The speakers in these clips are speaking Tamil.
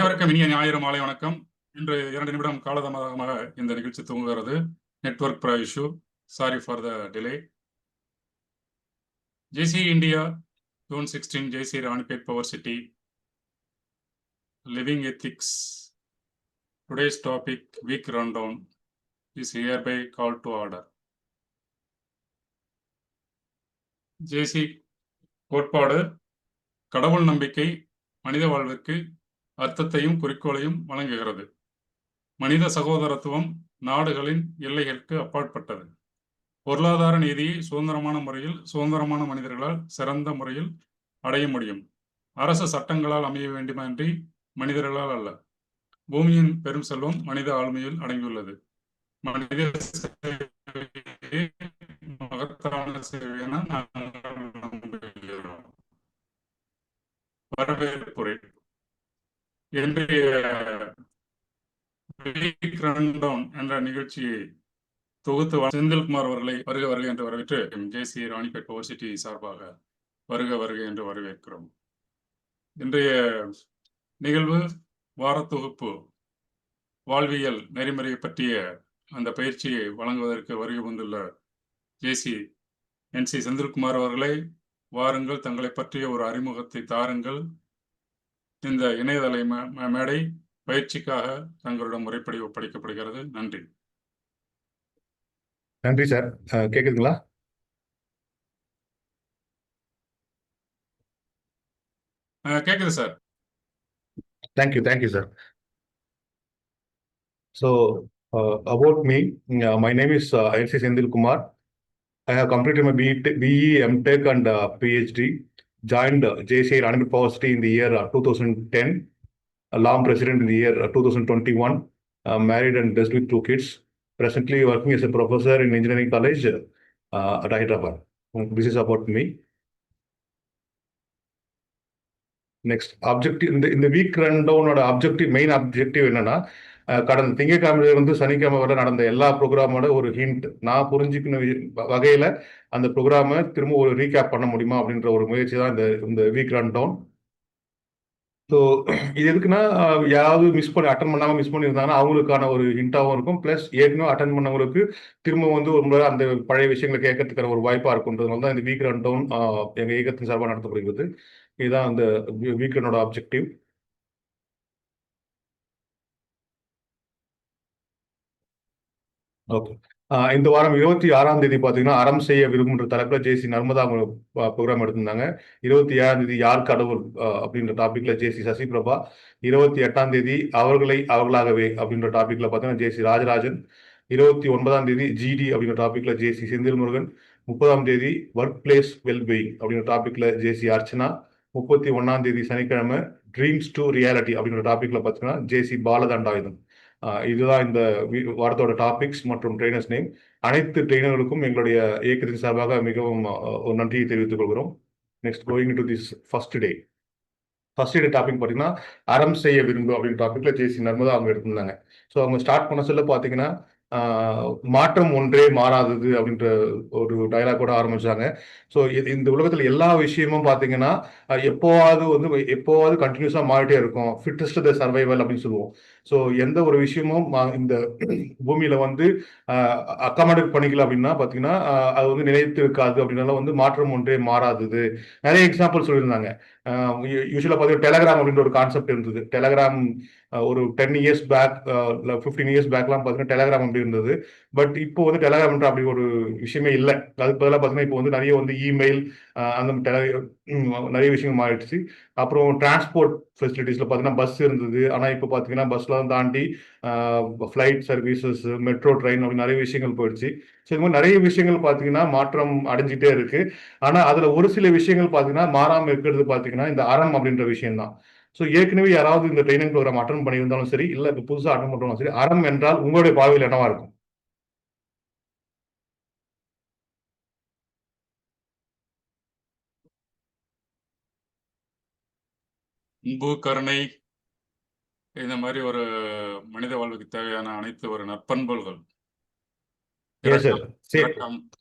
அனைவருக்கும் இனிய ஞாயிறு மாலை வணக்கம். இன்று 2 நிமிடம் காலதாமதமாக இந்த நிகழ்ச்சி துவங்குகிறது. Network issue. Sorry for the delay. JC India, June 16, JC Ranipet Power City. Living Ethics. Today's topic, week rundown, is hereby called to order. JC கோட்பாடு கடவுள் நம்பிக்கை மனித வாழ்விற்கு அர்த்தத்தையும் குறிக்கோளையும் வழங்குகிறது. மனித சகோதரத்துவம் நாடுகளின் எல்லைகளுக்கு அப்பாற்பட்டது. பொருளாதார நீதியை சுதந்திரமான முறையில் சுதந்திரமான மனிதர்களால் சிறந்த முறையில் அடைய முடியும். அரசு சட்டங்களால் அமைய வேண்டுமின்றி மனிதர்களால் அல்ல. பூமியின் பெரும் செல்வம் மனித ஆளுமையில் அடங்கியுள்ளது. மனித மகத்தான சேவை என நாங்கள் நம்புகிறோம். வரவேற்புரை. இன்றைய என்ற நிகழ்ச்சியை தொகுத்து செந்தில்குமார் அவர்களை வருக வருக என்று வரவேற்று JC ராணிப்பேட் பவர் சிட்டி சார்பாக வருக வருக என்று வரவேற்கிறோம். இன்றைய நிகழ்வு வார தொகுப்பு வாழ்வியல் நெறிமுறையை பற்றிய அந்த பயிற்சியை வழங்குவதற்கு வருகை வந்துள்ள JC NC செந்தில்குமார் அவர்களை வாருங்கள், தங்களை பற்றிய ஒரு அறிமுகத்தை தாருங்கள். இந்த இணையதள மேடை பயிற்சிக்காக தங்களிடம் முறைப்படி ஒப்படைக்கப்படுகிறது. நன்றி. நன்றி சார். கேக்குதுங்களா? கேக்குது sir. Thank you sir. So about me, my name is NC Senthil Kumar. I have completed my BE, MTech and PhD. Joined JC Ranipet Power City in the year 2010. A long president in the year 2021. Married and blessed with 2 kids. Presently working as a professor in engineering college at Hyderabad. This is about me. Next objective in the week rundown or objective, main objective என்னன்னா கடந்த திங்கட்கிழமையிலிருந்து சனிக்கிழமை வரை நடந்த எல்லா ப்ரோக்ராமோட ஒரு ஹிண்ட் நான் புரிஞ்சுக்கின வகையில அந்த ப்ரோக்ராமை திரும்ப ஒரு ரீகேப் பண்ண முடியுமா அப்படின்ற ஒரு முயற்சி தான் இந்த வீக் ரன்டவுன். ஸோ இது எதுக்குன்னா யாராவது அட்டன் பண்ணாமல் மிஸ் பண்ணியிருந்தாங்கன்னா அவங்களுக்கான ஒரு ஹிண்டாகவும் இருக்கும். ப்ளஸ் ஏற்கனவே அட்டன் பண்ணவங்களுக்கு திரும்ப ஒரு முறை அந்த பழைய விஷயங்களை கேட்கறதுக்கான ஒரு வாய்ப்பாக இருக்குன்றதுனால தான் இந்த வீக் ரன் டவுன் எங்கள் இயக்கத்தின் சார்பாக நடத்தப்படுகிறது. இதுதான் அந்த வீக்கனோட ஆப்ஜெக்டிவ். ஓகே. இந்த வாரம் 26ஆம் தேதி பார்த்தீங்கன்னா அறம் செய்ய விரும்புகிற தலைப்பில் JC நர்மதா அவங்க ப்ரோக்ராம் எடுத்திருந்தாங்க. 27ஆம் தேதி யார் கடவுள் அப்படின்ற டாபிக்ல JC சசிபிரபா. 28ஆம் தேதி அவர்களை அவர்களாகவே அப்படின்ற டாபிக்ல பார்த்தீங்கன்னா JC ராஜராஜன். 29ஆம் தேதி GD அப்படின்ற டாபிக்ல JC செந்தில் முருகன். 30ஆம் தேதி ஒர்க் பிளேஸ் வெல்பீயிங் அப்படின்ற டாபிக்ல JC அர்ச்சனா. 31ஆம் தேதி சனிக்கிழமை ட்ரீம்ஸ் டு ரியாலிட்டி அப்படின்ற டாபிக்ல பார்த்தீங்கன்னா JC பாலதண்டாயுதம். இதுதான் இந்த வாரத்தோட டாபிக்ஸ் மற்றும் ட்ரெயினர்ஸ் நேம். அனைத்து ட்ரெயினர்களுக்கும் எங்களுடைய இயக்கத்தின் சார்பாக மிகவும் ஒரு நன்றியை தெரிவித்துக் கொள்கிறோம். Next going to this first day topic பார்த்தீங்கன்னா அறம் செய்ய விரும்பு அப்படின்ற டாபிக்ல JC நர்மதா அவங்க எடுத்திருந்தாங்க. ஸோ அவங்க ஸ்டார்ட் பண்ண சொல்ல பார்த்தீங்கன்னா மாற்றம் ஒன்றே மாறாதது அப்படின்ற ஒரு டைலாக்கோட ஆரம்பிச்சாங்க. ஸோ இந்த உலகத்துல எல்லா விஷயமும் பார்த்தீங்கன்னா எப்போவாவது கண்டினியூஸா மாறிட்டே இருக்கும். ஃபிட்டஸ்ட் த சர்வைவல் அப்படின்னு சொல்லுவோம். ஸோ எந்த ஒரு விஷயமும் இந்த பூமியில அக்காமடேட் பண்ணிக்கல அப்படின்னா பார்த்தீங்கன்னா அது நிலைத்து இருக்காது. அப்படின்னால மாற்றம் ஒன்றே மாறாதது. நிறைய எக்ஸாம்பிள் சொல்லியிருந்தாங்க. யூஸ்வலா பார்த்தீங்கன்னா டெலகிராம் அப்படின்ற ஒரு கான்செப்ட் இருந்தது. டெலகிராம் ஒரு 10 இயர்ஸ் பேக் 15 இயர்ஸ் பேக்லாம் பார்த்தீங்கன்னா டெலகிராம் அப்படி இருந்தது. பட் இப்போ டெலகிராம் அப்படி ஒரு விஷயமே இல்லை. அதுக்கு பதிலாக பார்த்தீங்கன்னா இப்போ நிறைய இமெயில் அந்த நிறைய விஷயங்கள் மாறிடுச்சு. அப்புறம் டிரான்ஸ்போர்ட் ஃபெசிலிட்டிஸ்ல பார்த்தீங்கன்னா பஸ் இருந்தது. ஆனால் இப்போ பார்த்தீங்கன்னா பஸ்லாம் தாண்டி ஃப்ளைட் சர்வீசஸ், மெட்ரோ ட்ரெயின் அப்படி நிறைய விஷயங்கள் போயிடுச்சு. ஸோ இது மாதிரி நிறைய விஷயங்கள் பார்த்தீங்கன்னா மாற்றம் அடைஞ்சிட்டே இருக்கு. ஆனால் அதுல ஒரு சில விஷயங்கள் பார்த்தீங்கன்னா மாறாமல் இருக்கிறது பார்த்தீங்கன்னா இந்த அறம் அப்படின்ற விஷயம் தான். ஸோ ஏற்கனவே யாராவது இந்த ட்ரைனிங் ப்ரோக்ராம் அட்டன் பண்ணியிருந்தாலும் சரி, இல்லை இப்போ புதுசாக அட்டன் பண்ணுறோம் சரி, அறம் என்றால் உங்களுடைய பார்வையில் என்னவா இருக்கும்? அன்பு, கருணை, இந்த மாதிரி ஒரு மனித வாழ்வுக்கு தேவையான அனைத்து ஒரு நற்பண்புகள்,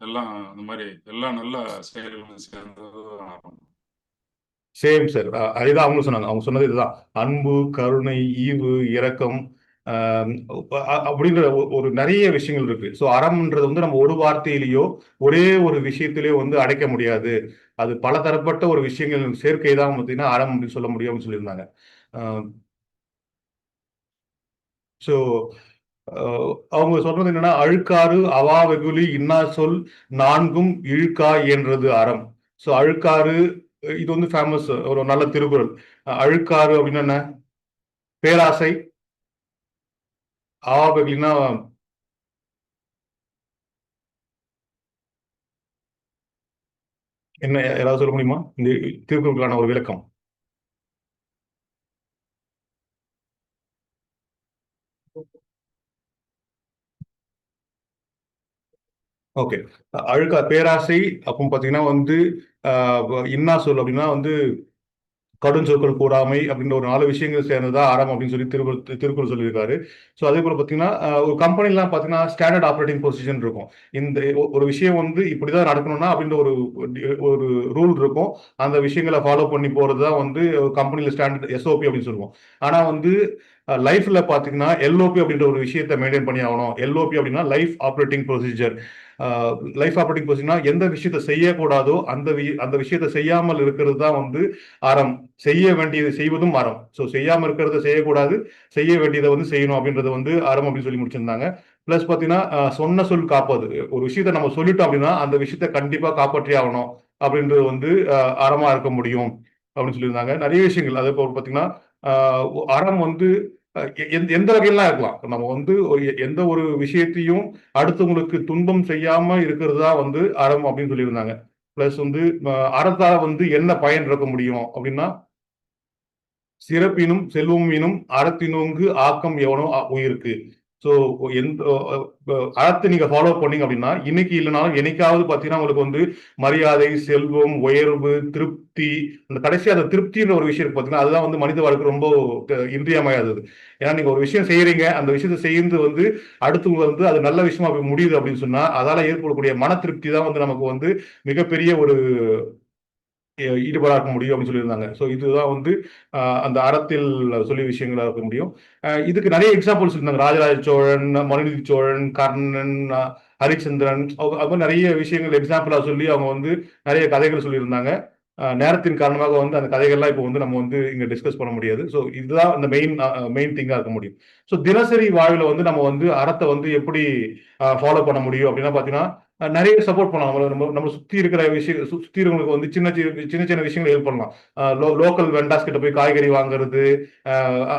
எல்லாம் இந்த மாதிரி எல்லா நல்ல செயல்களும் சேர்ந்தது அறம். Same sir. அதுதான் அவங்களும் சொன்னாங்க. அவங்க சொன்னது இதுதான். அன்பு, கருணை, ஈவு, இரக்கம், ஆஹ் அப்படின்ற ஒரு நிறைய விஷயங்கள் இருக்கு. ஸோ அறம்ன்றது வந்து நம்ம ஒரு வார்த்தையிலேயோ ஒரே ஒரு விஷயத்திலேயோ வந்து அடைக்க முடியாது. அது பலதரப்பட்ட ஒரு விஷயங்கள் சேர்க்கை தான் பார்த்தீங்கன்னா அறம் அப்படின்னு சொல்ல முடியும் அப்படின்னு சொல்லியிருந்தாங்க. ஸோ அவங்க சொல்றது என்னன்னா, அழுக்காறு அவா வெகுளி இன்னா சொல் நான்கும் இழுக்கா என்றது அறம். ஸோ அழுக்காறு, இது வந்து ஃபேமஸ் ஒரு நல்ல திருக்குறள். அழுக்காறு அப்படின்னா என்ன? பேராசை. அவா வெகுளினா என்ன, யாராவது சொல்ல முடியுமா இந்த திருக்குறளுக்கான ஒரு விளக்கம்? ஓகே. அழுக்கா பேராசை. அப்போ பாத்தீங்கன்னா வந்து இன்னா சொல் அப்படின்னா வந்து கடுஞ்சொற்கள் கூறாமை அப்படின்ற ஒரு 4 விஷயங்கள் சேர்ந்ததா அறம் அப்படின்னு சொல்லி திருக்குறள் சொல்லியிருக்காரு. ஸோ அதே போல பார்த்தீங்கன்னா, ஒரு கம்பெனிலாம் பார்த்தீங்கன்னா, ஸ்டாண்டர்ட் ஆப்பரேட்டிங் பொசிஷன் இருக்கும். இந்த ஒரு விஷயம் வந்து இப்படிதான் நடக்கணும்னா அப்படின்ற ஒரு ஒரு ரூல் இருக்கும். அந்த விஷயங்கள ஃபாலோ பண்ணி போறது தான் வந்து கம்பெனில ஸ்டாண்டர்ட் எஸ்ஓபி அப்படின்னு சொல்லுவோம். ஆனா வந்து லைஃப்ல பார்த்தீங்கன்னா, எல்ஓபி அப்படின்ற ஒரு விஷயத்த மெயின்டெயின் பண்ணி ஆகணும். எல்ஓபி அப்படின்னா life operating procedure. Life operating ப்ரொசீஜர்னா எந்த விஷயத்த செய்யக்கூடாதோ அந்த விஷயத்த செய்யாமல் இருக்கிறது தான் வந்து அறம். செய்ய வேண்டியது செய்வதும் அறம். ஸோ செய்யாம இருக்கிறத செய்யக்கூடாது, செய்ய வேண்டியதை வந்து செய்யணும் அப்படின்றத வந்து அறம் அப்படின்னு சொல்லி முடிச்சிருந்தாங்க. பிளஸ் பார்த்தீங்கன்னா, சொன்ன சொல் காப்பது. ஒரு விஷயத்த நம்ம சொல்லிட்டோம் அப்படின்னா, அந்த விஷயத்த கண்டிப்பா காப்பாற்றியே ஆகணும் அப்படின்றது வந்து அறமா இருக்க முடியும் அப்படின்னு சொல்லியிருந்தாங்க. நிறைய விஷயங்கள். அதே போல பார்த்தீங்கன்னா, அறம் வந்து எந்த வகையெல்லாம் இருக்கலாம். நம்ம வந்து எந்த ஒரு விஷயத்தையும் அடுத்தவங்களுக்கு துன்பம் செய்யாம இருக்கிறது தான் வந்து அறம் அப்படின்னு சொல்லியிருந்தாங்க. பிளஸ் வந்து அறத்தால வந்து என்ன பயன் இருக்க முடியும் அப்படின்னா, சிறப்பினும் செல்வமினும் அறத்தினோங்கு ஆக்கம் எவனோ உயிருக்கு. ஸோ எந்த அறத்தை நீங்க ஃபாலோ பண்ணீங்க அப்படின்னா, இன்னைக்கு இல்லைனாலும் என்னைக்காவது பார்த்தீங்கன்னா, உங்களுக்கு வந்து மரியாதை, செல்வம், உயர்வு, திருப்தி, அந்த கடைசியா அந்த திருப்தின்ற ஒரு விஷயம் இருக்கு பார்த்தீங்கன்னா, அதுதான் வந்து மனித வாழ்க்கை ரொம்ப இன்றியமையாதது. ஏன்னா நீங்க ஒரு விஷயம் செய்யறீங்க, அந்த விஷயத்த செய்து வந்து அடுத்தவங்க வந்து அது நல்ல விஷயமா போய் முடியுது அப்படின்னு சொன்னா, அதால ஏற்படக்கூடிய மன திருப்தி தான் வந்து நமக்கு வந்து மிகப்பெரிய ஒரு ஈடுபாடா இருக்க முடியும் அப்படின்னு சொல்லியிருந்தாங்க. ஸோ இதுதான் வந்து அந்த அறத்தில் சொல்லிய விஷயங்களா இருக்க முடியும். இதுக்கு நிறைய எக்ஸாம்பிள்ஸ் இருந்தாங்க. ராஜராஜ சோழன், மனுநீதி சோழன், கர்ணன், ஹரிச்சந்திரன், அது மாதிரி நிறைய விஷயங்கள் எக்ஸாம்பிளா சொல்லி அவங்க வந்து நிறைய கதைகள் சொல்லியிருந்தாங்க. நேரத்தின் காரணமாக வந்து அந்த கதைகள்லாம் இப்போ வந்து நம்ம வந்து இங்க டிஸ்கஸ் பண்ண முடியாது. ஸோ இதுதான் அந்த மெயின் திங்கா இருக்க முடியும். ஸோ தினசரி வாழ்வில் வந்து நம்ம வந்து அறத்தை வந்து எப்படி ஃபாலோ பண்ண முடியும் அப்படின்னா பார்த்தீங்கன்னா, நிறைய சப்போர்ட் பண்ணலாம். நம்ம சுத்தி இருக்கிற விஷயம் சுத்தி இருக்கிறவங்களுக்கு வந்து சின்ன சின்ன விஷயங்கள் ஹெல்ப் பண்ணலாம். லோக்கல் வெண்டாஸ் கிட்ட போய் காய்கறி வாங்குறது,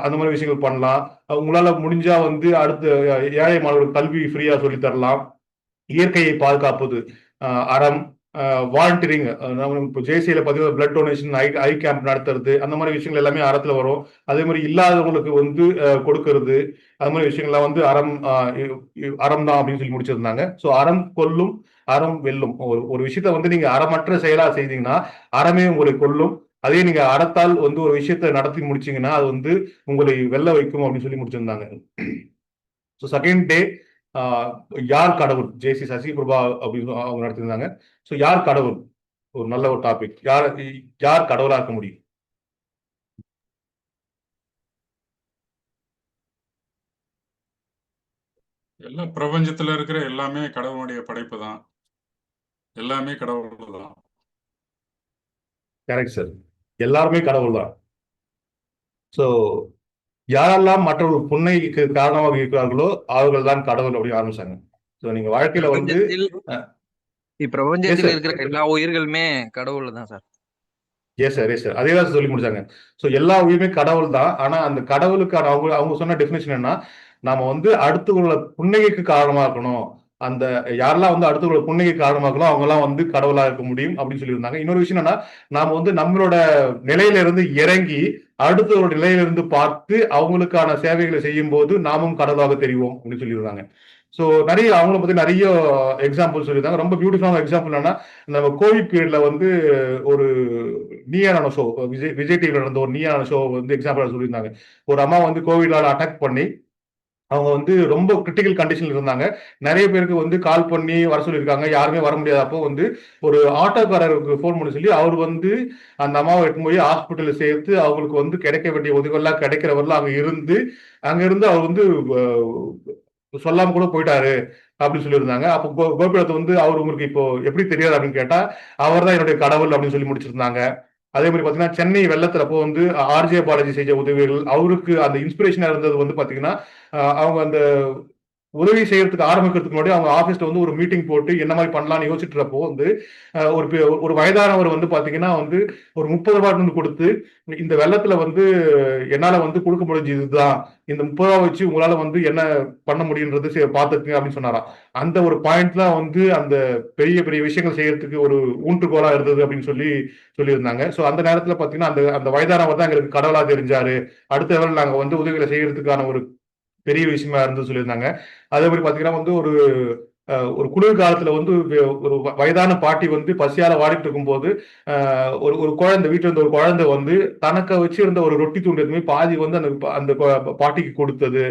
அந்த மாதிரி விஷயங்கள் பண்ணலாம். உங்களால முடிஞ்சா வந்து அடுத்த ஏழை மாணவர்களுக்கு கல்வி ஃப்ரீயா சொல்லி தரலாம். இயற்கையை பாதுகாப்பது அறம். வாலண்டியரிங், நம்ம இப்போ ஜேசியில பார்த்தீங்கன்னா பிளட் டொனேஷன், ஐ கேம்ப் நடத்துறது, அந்த மாதிரி விஷயங்கள் எல்லாமே அறத்துல வரும். அதே மாதிரி இல்லாதவங்களுக்கு வந்து கொடுக்கறது, அது மாதிரி விஷயங்கள்லாம் வந்து அறம் தான் அப்படின்னு சொல்லி முடிச்சிருந்தாங்க. ஸோ அறம் கொல்லும், அறம் வெல்லும். ஒரு ஒரு விஷயத்த வந்து நீங்க அறமற்ற செயலா செய்தீங்கன்னா அறமே உங்களை கொல்லும். அதே நீங்க அறத்தால் வந்து ஒரு விஷயத்த நடத்தி முடிச்சீங்கன்னா அது வந்து உங்களை வெல்ல வைக்கும் அப்படின்னு சொல்லி முடிச்சிருந்தாங்க. ஸோ செகண்ட் டே யார் கடவுள்? ஜேசி சசி பிரபா அப்படின்னு அவங்க நடத்திருந்தாங்க. ஸோ யார் கடவுள்? ஒரு நல்ல ஒரு டாபிக். யார் கடவுளா இருக்க முடியும்? எல்லாம் பிரபஞ்சத்துல இருக்கிற எல்லாமே கடவுளுடைய படைப்பு தான். எல்லாமே கடவுள் தான். Correct sir. எல்லாருமே கடவுள் தான். ஸோ யாரெல்லாம் மற்றவர்கள் புன்னைக்கு காரணமாக இருக்கிறார்களோ அவர்கள் தான் கடவுள் அப்படின்னு ஆரம்பிச்சாங்க. ஸோ நீங்க வாழ்க்கையில வந்து பிரபஞ்சத்தில் எஸ் இப்பிரபஞ்சத்தில் சார். இருக்கிற எல்லா உயிர்களுமே கடவுள் தான் sir. Yes sir, yes sir. அதே தான் சொல்லி முடிச்சாங்க. ஸோ எல்லா உயிருமே கடவுள் தான். ஆனா அந்த கடவுளுக்கான அவங்க அவங்க சொன்ன டெஃபினேஷன் என்ன, நாம வந்து அடுத்தவங்களோட புன்னகைக்கு காரணமா இருக்கணும். அந்த யாரெல்லாம் வந்து அடுத்தவங்களோட புன்னகைக்கு காரணமா இருக்கலாம், அவங்கலாம் வந்து கடவுளா இருக்க முடியும் அப்படின்னு சொல்லியிருந்தாங்க. இன்னொரு விஷயம் என்னன்னா, நாம வந்து நம்மளோட நிலையில இருந்து இறங்கி, அடுத்தவரோட நிலையில இருந்து பார்த்து அவங்களுக்கான சேவைகளை செய்யும்போது நாமும் கடவுளாக தெரிவோம் அப்படின்னு சொல்லியிருந்தாங்க. ஸோ நிறைய அவங்கள பத்தி நிறைய எக்ஸாம்பிள் சொல்லியிருந்தாங்க. ரொம்ப பியூட்டிஃபுல்லான எக்ஸாம்பிள் என்னன்னா, நம்ம கோவிட் பீரியட்ல வந்து ஒரு நீயான ஷோ, விஜய் டிவில நடந்த ஒரு நீயான ஷோ வந்து எக்ஸாம்பிளா சொல்லியிருந்தாங்க. ஒரு அம்மா வந்து கோவிடால அட்டாக் பண்ணி அவங்க வந்து ரொம்ப கிரிட்டிக்கல் கண்டிஷன்ல இருந்தாங்க. நிறைய பேருக்கு வந்து கால் பண்ணி வர சொல்லியிருக்காங்க. யாருமே வர முடியாத அப்போ வந்து ஒரு ஆட்டோக்காரருக்கு ஃபோன் பண்ண சொல்லி அவர் வந்து அந்த அம்மாவை எடுத்துன்னு போய் ஹாஸ்பிட்டல்ல சேர்த்து அவங்களுக்கு வந்து கிடைக்க வேண்டிய உதவிகள்லாம் கிடைக்கிறவரெல்லாம் அங்க இருந்து அவர் வந்து சொல்லாம கூட போயிட்டாரு அப்படின்னு சொல்லியிருந்தாங்க. அப்போ கோபிநாத் வந்து அவர் உங்களுக்கு இப்போ எப்படி தெரியாது அப்படின்னு கேட்டா அவர் தான் என்னுடைய கடவுள் அப்படின்னு சொல்லி முடிச்சிருந்தாங்க. அதே மாதிரி பாத்தீங்கன்னா சென்னை வெள்ளத்துல வந்து ஆர்ஜே பாலாஜி செஞ்ச உதவிகள் அவருக்கு அந்த இன்ஸ்பிரேஷனா இருந்தது வந்து பாத்தீங்கன்னா அவங்க அந்த உதவி செய்யறதுக்கு ஆரம்பிக்கிறதுக்கு முன்னாடி அவங்க ஆபீஸ்ல வந்து ஒரு மீட்டிங் போட்டு என்ன மாதிரி பண்ணலாம்னு யோசிச்சுட்டு வந்து ஒரு வயதானவர் வந்து பாத்தீங்கன்னா வந்து ஒரு 30 ரூபாய் வந்து கொடுத்து இந்த வெள்ளத்துல வந்து என்னால வந்து கொடுக்க முடிஞ்சது இதுதான், இந்த 30 ரூபாய் வச்சு உங்களால வந்து என்ன பண்ண முடியுன்றது பாத்துக்குங்க அப்படின்னு சொன்னாராம். அந்த ஒரு பாயிண்ட் தான் வந்து அந்த பெரிய பெரிய விஷயங்கள் செய்யறதுக்கு ஒரு ஊன்றுகோலா இருந்தது அப்படின்னு சொல்லியிருந்தாங்க. சோ அந்த நேரத்துல பாத்தீங்கன்னா அந்த அந்த வயதானவர் தான் எங்களுக்கு கடவுளா தெரிஞ்சாரு. அடுத்த லெவல் நாங்க வந்து உதவிகளை செய்யறதுக்கான ஒரு பெரிய விஷயமா இருந்து சொல்லியிருந்தாங்க. அதே மாதிரி பாத்தீங்கன்னா வந்து ஒரு குளிர் காலத்துல வந்து ஒரு வயதான பாட்டி வந்து பசியால வாடிட்டு இருக்கும்போது ஒரு ஒரு குழந்தை வீட்டுல இருந்த ஒரு குழந்தை வந்து தனக்கு வச்சிருந்த ஒரு ரொட்டி துண்டு எதுவுமே பாதி வந்து அந்த அந்த பாட்டிக்கு கொடுத்தது.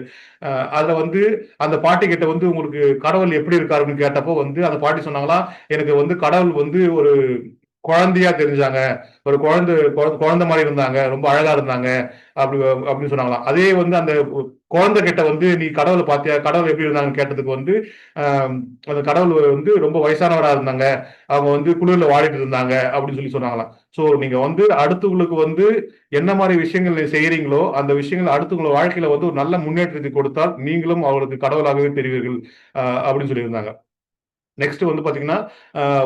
அதுல வந்து அந்த பாட்டி கிட்ட வந்து உங்களுக்கு கடவுள் எப்படி இருக்காரு அப்படின்னு கேட்டப்போ வந்து அந்த பாட்டி சொன்னாங்களா, எனக்கு வந்து கடவுள் வந்து ஒரு குழந்தையா தெரிஞ்சாங்க, ஒரு குழந்தை மாதிரி இருந்தாங்க, ரொம்ப அழகா இருந்தாங்க அப்படி அப்படின்னு சொன்னாங்களாம். அதே வந்து அந்த குழந்தை கிட்ட வந்து நீ கடவுளை பாத்தியா, கடவுள் எப்படி இருந்தாங்கன்னு கேட்டதுக்கு வந்து அந்த கடவுள் வந்து ரொம்ப வயசானவரா இருந்தாங்க, அவங்க வந்து குளிர்ல வாடிட்டு இருந்தாங்க அப்படின்னு சொன்னாங்களாம். சோ நீங்க வந்து அடுத்தவங்களுக்கு வந்து என்ன மாதிரி விஷயங்கள் நீங்க செய்யறீங்களோ அந்த விஷயங்கள் அடுத்தவங்களோட வாழ்க்கையில வந்து ஒரு நல்ல முன்னேற்றத்தை கொடுத்தால் நீங்களும் அவர்களுக்கு கடவுளாகவே தெரிவீர்கள் அப்படின்னு சொல்லியிருந்தாங்க. நெக்ஸ்ட் வந்து பாத்தீங்கன்னா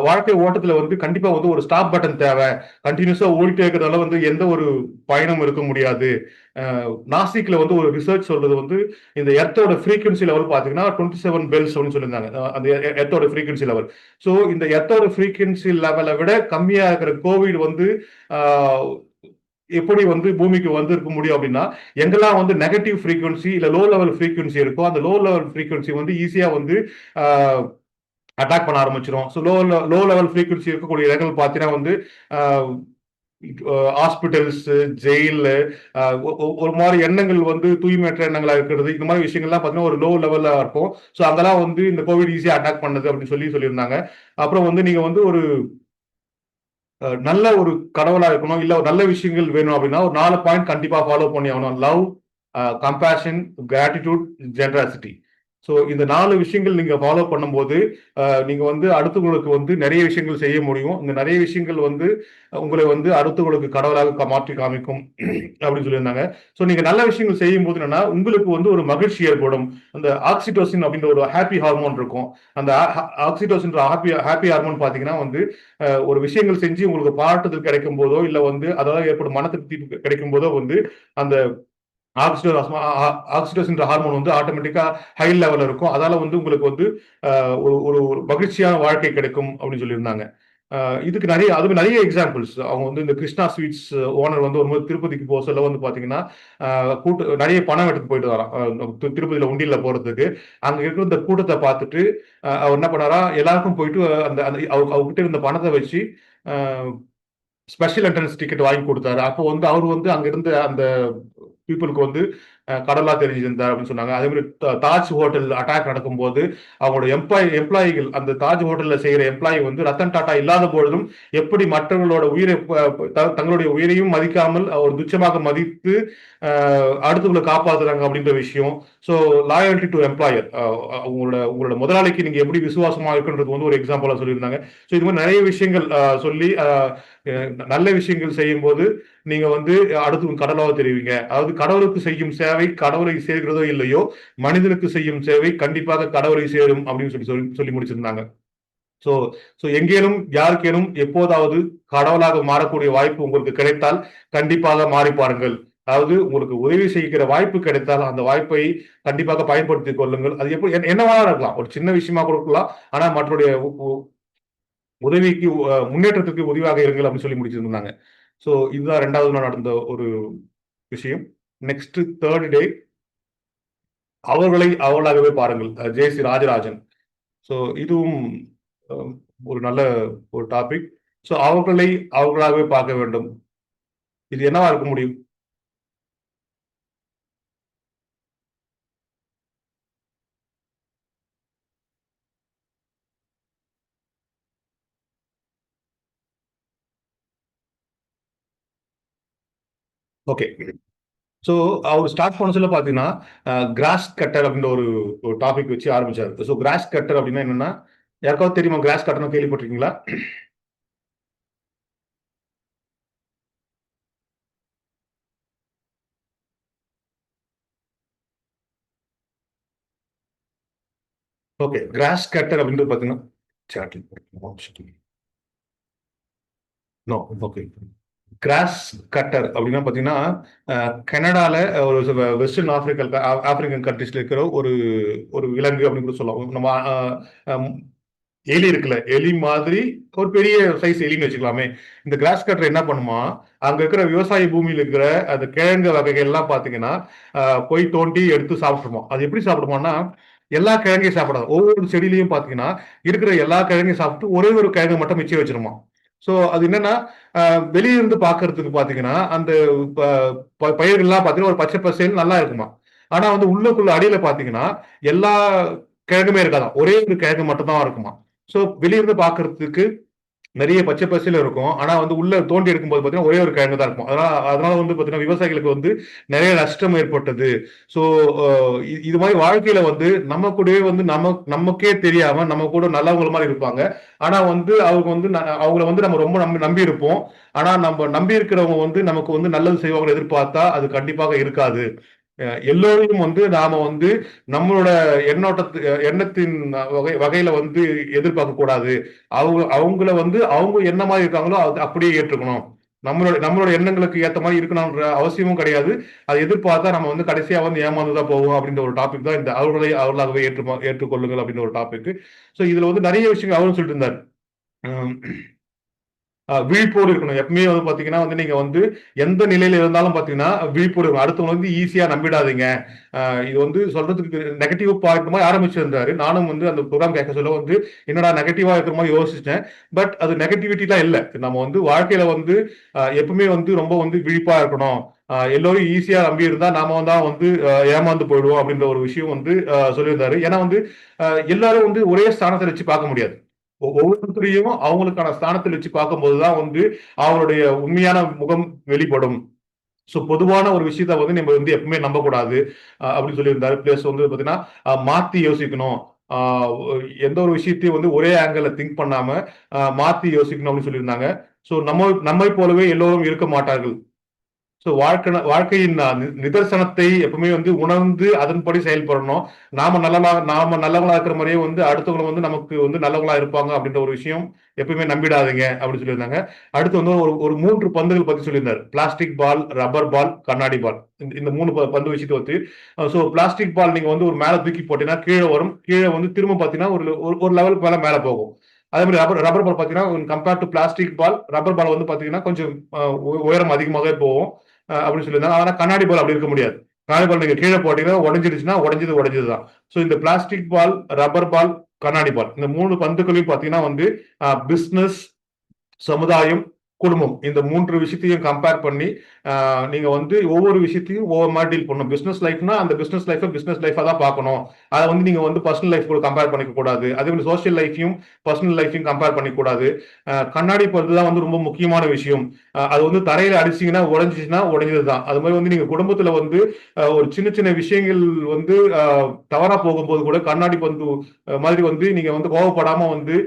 வாழ்க்கை ஓட்டத்துல வந்து கண்டிப்பா வந்து ஒரு ஸ்டாப் பட்டன் தேவை. கண்டினியூஸா ஓடிட்டே இருக்கிறதால வந்து எந்த ஒரு பயணம் இருக்க முடியாது. நாசிக்ல வந்து ஒரு ரிசர்ச் சொல்றது வந்து இந்த எர்த்தோட ஃப்ரீக்வன்சி லெவல் பாத்தீங்கன்னா 27 பெல்ஸ் அப்படின்னு சொல்லியிருந்தாங்க. அந்த எர்த்தோட ஃப்ரீக்வன்சி லெவல். சோ இந்த எர்த்தோட ஃப்ரீக்வன்சி லெவலை விட கம்மியா இருக்கிற கோவிட் வந்து எப்படி வந்து பூமிக்கு வந்து இருக்க முடியும் அப்படின்னா எங்கெல்லாம் வந்து நெகட்டிவ் ஃப்ரீக்வன்சி இல்ல லோ லெவல் ஃப்ரீக்வன்சி இருக்கோ அந்த லோ லெவல் ஃப்ரீக்வன்சி வந்து ஈஸியா வந்து அட்டாக் பண்ண ஆரம்பிச்சிடும். ஸோ லோ லெவல் ஃப்ரீக்வன்சி இருக்கக்கூடிய இடங்கள் பார்த்தீங்கன்னா வந்து ஹாஸ்பிட்டல்ஸ், ஜெயில், ஒரு மாதிரி எண்ணங்கள் வந்து தூய்மையற்ற எண்ணங்களா இருக்கிறது, இந்த மாதிரி விஷயங்கள்லாம் பார்த்தீங்கன்னா ஒரு லோ லெவல்ல இருக்கும். ஸோ அங்கெல்லாம் வந்து இந்த கோவிட் ஈஸியா அட்டாக் பண்ணது அப்படின்னு சொல்லியிருந்தாங்க. அப்புறம் வந்து நீங்க வந்து ஒரு நல்ல ஒரு கடவுளா இருக்கணும், இல்ல ஒரு நல்ல விஷயங்கள் வேணும் அப்படின்னா ஒரு 4 பாயிண்ட் கண்டிப்பா ஃபாலோ பண்ணி ஆகணும். Love, compassion, gratitude, generosity. So இந்த 4 விஷயங்கள் நீங்க ஃபாலோ பண்ணும்போது நீங்க வந்து அடுத்தவங்களுக்கு வந்து நிறைய விஷயங்கள் செய்ய முடியும். இந்த நிறைய விஷயங்கள் வந்து உங்களை வந்து அடுத்தவங்களுக்கு கடவுளாக மாற்றி காமிக்கும் அப்படின்னு சொல்லியிருந்தாங்க. ஸோ நீங்க நல்ல விஷயங்கள் செய்யும் போது என்னன்னா உங்களுக்கு வந்து ஒரு மகிழ்ச்சி ஏற்படும். அந்த ஆக்சிடோசின் அப்படின்ற ஒரு ஹாப்பி ஹார்மோன் இருக்கும். அந்த ஆக்சிடோசின் ஹாப்பி ஹார்மோன் பாத்தீங்கன்னா வந்து ஒரு விஷயங்கள் செஞ்சு உங்களுக்கு பாராட்டுதல் கிடைக்கும் போதோ இல்ல வந்து அதாவது ஏற்படும் மன திருப்தி கிடைக்கும் போதோ வந்து அந்த ஆக்சிடோசின் ஹார்மோன் வந்து ஆட்டோமேட்டிக்கா ஹை லெவல்ல இருக்கும். அதால வந்து உங்களுக்கு வந்து ஒரு மகிழ்ச்சியான வாழ்க்கை கிடைக்கும் அப்படின்னு சொல்லியிருந்தாங்க. இதுக்கு நிறைய எக்ஸாம்பிள்ஸ். அவங்க வந்து இந்த கிருஷ்ணா ஸ்வீட்ஸ் ஓனர் வந்து ஒரு திருப்பதிக்கு போக சொல்ல வந்து பாத்தீங்கன்னா நிறைய பணம் எடுத்து போயிட்டு வரான் திருப்பதியில உண்டியல்ல போறதுக்கு. அங்க இருக்கிற இந்த கூட்டத்தை பார்த்துட்டு அவர் என்ன பண்ணாரா, எல்லாருக்கும் போயிட்டு அந்த அவர்கிட்ட இருந்த பணத்தை வச்சு ஸ்பெஷல் என்ட்ரன்ஸ் டிக்கெட் வாங்கி கொடுத்தாரு. அப்போ வந்து அவர் வந்து அங்க இருந்த அந்த பீப்புளுக்கு வந்து கடலா தெரிஞ்சிருந்தார் அப்படின்னு சொன்னாங்க. அதே மாதிரி தாஜ் ஹோட்டல் அட்டாக் நடக்கும் போது அவங்களோட எம்ப்ளாயிகள் அந்த தாஜ் ஹோட்டல்ல செய்யற எம்ப்ளாயி வந்து ரத்தன் டாடா இல்லாத பொழுதும் எப்படி மற்றவர்களோட உயிரை தங்களுடைய உயிரையும் மதிக்காமல் அவர் துச்சமாக மதித்து அடுத்தவங்களை காப்பாத்துறாங்க அப்படின்ற விஷயம். ஸோ லாயல்டி டு எம்ப்ளாயர், உங்களோட முதலாளிக்கு நீங்க எப்படி விசுவாசமா இருக்குன்றது வந்து ஒரு எக்ஸாம்பிளா சொல்லியிருந்தாங்க. ஸோ இது மாதிரி நிறைய விஷயங்கள் சொல்லி நல்ல விஷயங்கள் செய்யும் போது நீங்க வந்து அடுத்து கடவுளாக தெரிவிங்க. அதாவது கடவுளுக்கு செய்யும் சேவை கடவுளை சேர்க்கிறதோ இல்லையோ, மனிதனுக்கு செய்யும் சேவை கண்டிப்பாக கடவுளை சேரும் அப்படின்னு சொல்லி முடிச்சிருந்தாங்க. சோ எங்கேனும் யாருக்கேனும் எப்போதாவது கடவுளாக மாறக்கூடிய வாய்ப்பு உங்களுக்கு கிடைத்தால் கண்டிப்பாக மாறி பாருங்கள். அதாவது உங்களுக்கு உதவி செய்கிற வாய்ப்பு கிடைத்தால் அந்த வாய்ப்பை கண்டிப்பாக பயன்படுத்திக் கொள்ளுங்கள். அது எப்படி என்னவா இருக்கலாம், ஒரு சின்ன விஷயமா கொடுக்கலாம். ஆனா மற்றவருடைய உதவிக்கு முன்னேற்றத்துக்கு உதவியாக இருங்கள் அப்படின்னு சொல்லி முடிச்சிருந்தாங்க. சோ இதுதான் 2வது நாள் நடந்த ஒரு விஷயம். நெக்ஸ்ட் 3rd டே அவர்களை அவர்களாகவே பாருங்கள், ஜே.சி. ராஜராஜன். சோ இதுவும் ஒரு நல்ல ஒரு டாபிக். சோ அவர்களை அவர்களாகவே பார்க்க வேண்டும். இது என்னவா இருக்க முடியும்? ஓகே. ஸோ அவர் ஸ்டார்ட் பண்ண சொல்ல பார்த்தீங்கன்னா கிராஸ் கட்டர் அப்படின்ற ஒரு டாபிக் வச்சு ஆரம்பிச்சாரு. ஸோ கிராஸ் கட்டர் அப்படின்னா என்னன்னா, யாருக்காவது தெரியுமா கிராஸ் கட்டர்னு கேள்விப்பட்டிருக்கீங்களா? ஓகே. கிராஸ் கட்டர் அப்படின்றது பார்த்தீங்கன்னா நோ ஓகே. கிராஸ் கட்டர் அப்படின்னா பார்த்தீங்கன்னா கனடால ஒரு வெஸ்டர்ன் ஆப்பிரிக்கன் கண்ட்ரீஸ்ல இருக்கிற ஒரு ஒரு விலங்கு அப்படின்னு கூட சொல்லலாம். நம்ம எலி இருக்குல்ல, எலி மாதிரி ஒரு பெரிய சைஸ் எலின்னு வச்சுக்கலாமே. இந்த கிராஸ் கட்டர் என்ன பண்ணுமா, அங்க இருக்கிற விவசாய பூமியில இருக்கிற அந்த கிழங்கு வகைகள் எல்லாம் பாத்தீங்கன்னா போய் தோண்டி எடுத்து சாப்பிட்டுருமா. அது எப்படி சாப்பிடுமான்னா, எல்லா கிழங்கையும் சாப்பிடாது. ஒவ்வொரு செடியிலையும் பாத்தீங்கன்னா இருக்கிற எல்லா கிழங்கையும் சாப்பிட்டு ஒரே ஒரு கிழங்கு மட்டும் மிச்சம் வச்சிருமா. சோ அது என்னன்னா வெளியிருந்து பாக்குறதுக்கு பாத்தீங்கன்னா அந்த பயிர்கள்லாம் பாத்தீங்கன்னா ஒரு பச்சை பசேல் நல்லா இருக்குமா. ஆனா வந்து உள்ளுக்குள்ள அடியில பாத்தீங்கன்னா எல்லா கிழங்குமே இருக்காதான், ஒரே ஒரு கிழங்கு மட்டும் தான் இருக்குமா. சோ வெளியிருந்து பாக்குறதுக்கு நிறைய பச்சை பசேல்னு இருக்கும். ஆனா வந்து உள்ள தோண்டி எடுக்கும்போது பார்த்தீங்கன்னா, ஒரே ஒரு கிழங்கு தான் இருக்கும். அதனால வந்து பார்த்தீங்கன்னா, விவசாயிகளுக்கு வந்து நிறைய நஷ்டம் ஏற்பட்டது. ஸோ அ இது மாரி வாழ்க்கையில வந்து நம்ம கூடவே வந்து நமக்கே தெரியாம நம்ம கூட நல்லவங்க மாரி இருப்பாங்க. ஆனா வந்து அவங்க வந்து அவங்கள வந்து நம்ம ரொம்ப நம்பி இருப்போம். ஆனா நம்ம நம்பி இருக்கிறவங்க வந்து நமக்கு வந்து நல்லது செய்வாங்கன்னு எதிர்பார்த்தா, அது கண்டிப்பாக இருக்காது. எல்லோரையும் வந்து நாம வந்து நம்மளோட எண்ணத்தின் வகையில வந்து எதிர்பார்க்க கூடாது. அவங்கள வந்து அவங்க என்ன மாதிரி இருக்காங்களோ அது அப்படியே ஏற்றுக்கணும். நம்மளோட நம்மளோட எண்ணங்களுக்கு ஏத்த மாதிரி இருக்கணும்ன்ற அவசியமும் கிடையாது. அதை எதிர்பார்த்தா நம்ம வந்து கடைசியா வந்து ஏமாந்து தான் போவோம் அப்படின்ற ஒரு டாபிக் தான் இந்த அவர்களை அவர்களாகவே ஏற்றுக்கொள்ளுங்கள் அப்படின்ற ஒரு டாபிக். சோ இதுல வந்து நிறைய விஷயங்கள் அவரும் சொல்லிட்டு இருந்தார். உம் விழிப்போடு இருக்கணும். எப்பவுமே வந்து பாத்தீங்கன்னா வந்து நீங்க வந்து எந்த நிலையில இருந்தாலும் பாத்தீங்கன்னா விழிப்போடு இருக்கணும். அடுத்தவங்க வந்து ஈஸியா நம்பிடாதீங்க. இது வந்து சொல்றதுக்கு நெகட்டிவ் பாயிண்ட் மாதிரி ஆரம்பிச்சிருந்தாரு. நானும் வந்து அந்த ப்ரோக்ராம் கேட்க சொல்ல வந்து என்னடா நெகட்டிவா இருக்கிற மாதிரி யோசிச்சிட்டேன். பட் அது நெகட்டிவிட்டி தான் இல்ல. நம்ம வந்து வாழ்க்கையில வந்து எப்பவுமே வந்து ரொம்ப வந்து விழிப்பா இருக்கணும். எல்லோரும் ஈஸியா நம்பி இருந்தா நாம தான் வந்து ஏமாந்து போயிடுவோம் அப்படின்ற ஒரு விஷயம் வந்து சொல்லியிருந்தாரு. ஏன்னா வந்து எல்லாரும் வந்து ஒரே ஸ்தானத்தை வச்சு பார்க்க முடியாது. ஒவ்வொருத்தரையும் அவங்களுக்கான ஸ்தானத்தில் வச்சு பார்க்கும்போதுதான் வந்து அவங்களுடைய உண்மையான முகம் வெளிப்படும். சோ பொதுவான ஒரு விஷயத்த வந்து நம்ம வந்து எப்பவுமே நம்பக்கூடாது அப்படின்னு சொல்லியிருந்தாரு. பிளஸ் வந்து பாத்தீங்கன்னா மாத்தி யோசிக்கணும். எந்த ஒரு விஷயத்தையும் வந்து ஒரே ஆங்கிள் திங்க் பண்ணாம மாத்தி யோசிக்கணும் அப்படின்னு சொல்லியிருந்தாங்க. சோ நம்மை போலவே எல்லோரும் இருக்க மாட்டார்கள். சோ வாழ்க்கையின் நிதர்சனத்தை எப்பவுமே வந்து உணர்ந்து அதன்படி செயல்படணும். நாம நல்லவங்களா இருக்கிற மாதிரியே வந்து அடுத்தவங்க வந்து நமக்கு வந்து நல்லவங்களா இருப்பாங்க அப்படின்ற ஒரு விஷயம் எப்பவுமே நம்பிடாதீங்க அப்படின்னு சொல்லியிருந்தாங்க. அடுத்து வந்து ஒரு 3 பந்துகள் பத்தி சொல்லியிருந்தாரு. பிளாஸ்டிக் பால், ரப்பர் பால், கண்ணாடி பால். இந்த 3 பந்து விஷயத்தை வந்து சோ பிளாஸ்டிக் பால் நீங்க வந்து ஒரு மேல தூக்கி போட்டீங்கன்னா கீழே வரும். கீழே வந்து திரும்ப பாத்தீங்கன்னா ஒரு லெவலுக்கு மேல போகும். அதே மாதிரி ரப்பர் பால் பாத்தீங்கன்னா compared to plastic ball, rubber ball வந்து பாத்தீங்கன்னா கொஞ்சம் உயரம் அதிகமாகவே போகும் அப்படின்னு சொல்லியிருந்தாங்க. ஆனா கண்ணாடி பால் அப்படி இருக்க முடியாது. கண்ணாடி பால் நீங்க கீழே போட்டீங்கன்னா உடஞ்சிடுச்சுன்னா உடஞ்சதுதான். சோ இந்த பிளாஸ்டிக் பால், ரப்பர் பால், கண்ணாடி பால் இந்த 3 பந்துகளையும் பாத்தீங்கன்னா வந்து பிசினஸ், சமுதாயம், குடும்பம் இந்த 3 விஷயத்தையும் கம்பேர் பண்ணி நீங்க வந்து ஒவ்வொரு விஷயத்தையும் ஒவ்வொரு மாதிரி டீல் பண்ணணும். பிசினஸ் லைஃப்னா அந்த பிசினஸ் லைஃபா தான் பார்க்கணும். அதை வந்து நீங்க வந்து பர்சனல் லைஃப் கூட கம்பேர் பண்ணிக்க கூடாது. அதே மாதிரி சோசியல் லைஃபையும் பர்சனல் லைஃபையும் கம்பேர் பண்ணிக்க கூடாது. கண்ணாடி பந்து தான் வந்து ரொம்ப முக்கியமான விஷயம். அது வந்து தரையில அடிச்சீங்கன்னா உடஞ்சிச்சுன்னா உடஞ்சதுதான். அது மாதிரி வந்து நீங்க குடும்பத்துல வந்து ஒரு சின்ன சின்ன விஷயங்கள் வந்து தவறா போகும்போது கூட கண்ணாடி பந்து மாதிரி வந்து நீங்க வந்து கோவப்படாம வந்து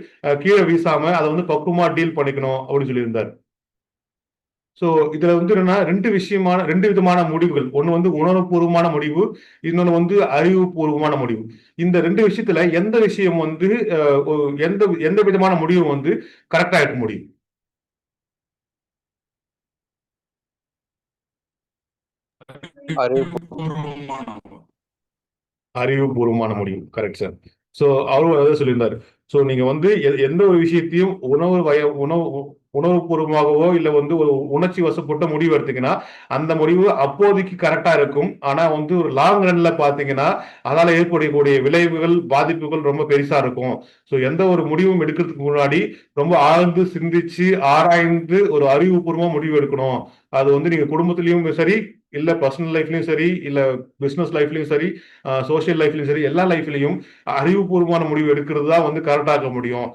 கீழே வீசாம அதை வந்து பக்குவமா டீல் பண்ணிக்கணும் அப்படின்னு சொல்லியிருந்தார். சோ இதுல வந்து என்னன்னா 2 விதமான முடிவுகள். ஒண்ணு வந்து உணர்வுபூர்வமான முடிவு, இன்னொன்னு வந்து அறிவுபூர்வமான முடிவு. இந்த 2 விஷயத்துல எந்த விஷயம் வந்து எந்த எந்த விதமான முடிவு வந்து கரெக்ட்டா இருக்க முடியும்? அறிவுபூர்வமான அறிவுபூர்வமான முடிவு. Correct sir. சோ அவரும் அதான் சொல்லியிருந்தாரு. சோ நீங்க வந்து எந்த ஒரு விஷயத்தையும் உணவுபூர்வமாகவோ இல்ல வந்து ஒரு உணர்ச்சி வசப்பட்ட முடிவு எடுத்தீங்கன்னா அந்த முடிவு அப்போதைக்கு கரெக்டா இருக்கும். ஆனா வந்து ஒரு லாங் ரன்ல பாத்தீங்கன்னா அதால ஏற்படக்கூடிய விளைவுகள், பாதிப்புகள் ரொம்ப பெருசா இருக்கும். சோ எந்த ஒரு முடிவும் எடுக்கிறதுக்கு முன்னாடி ரொம்ப ஆழ்ந்து சிந்திச்சு ஆராய்ந்து ஒரு அறிவுபூர்வமா முடிவு எடுக்கணும். அது வந்து நீங்க குடும்பத்திலயும் சரி, இல்ல பர்சனல் லைஃப்லயும் சரி, இல்ல பிசினஸ் லைஃப்லயும் சரி, சோசியல் லைஃப்லயும் சரி, எல்லா லைஃப்லயும் அறிவுபூர்வமான முடிவு எடுக்கிறது தான் வந்து கரெக்டா இருக்க முடியும்.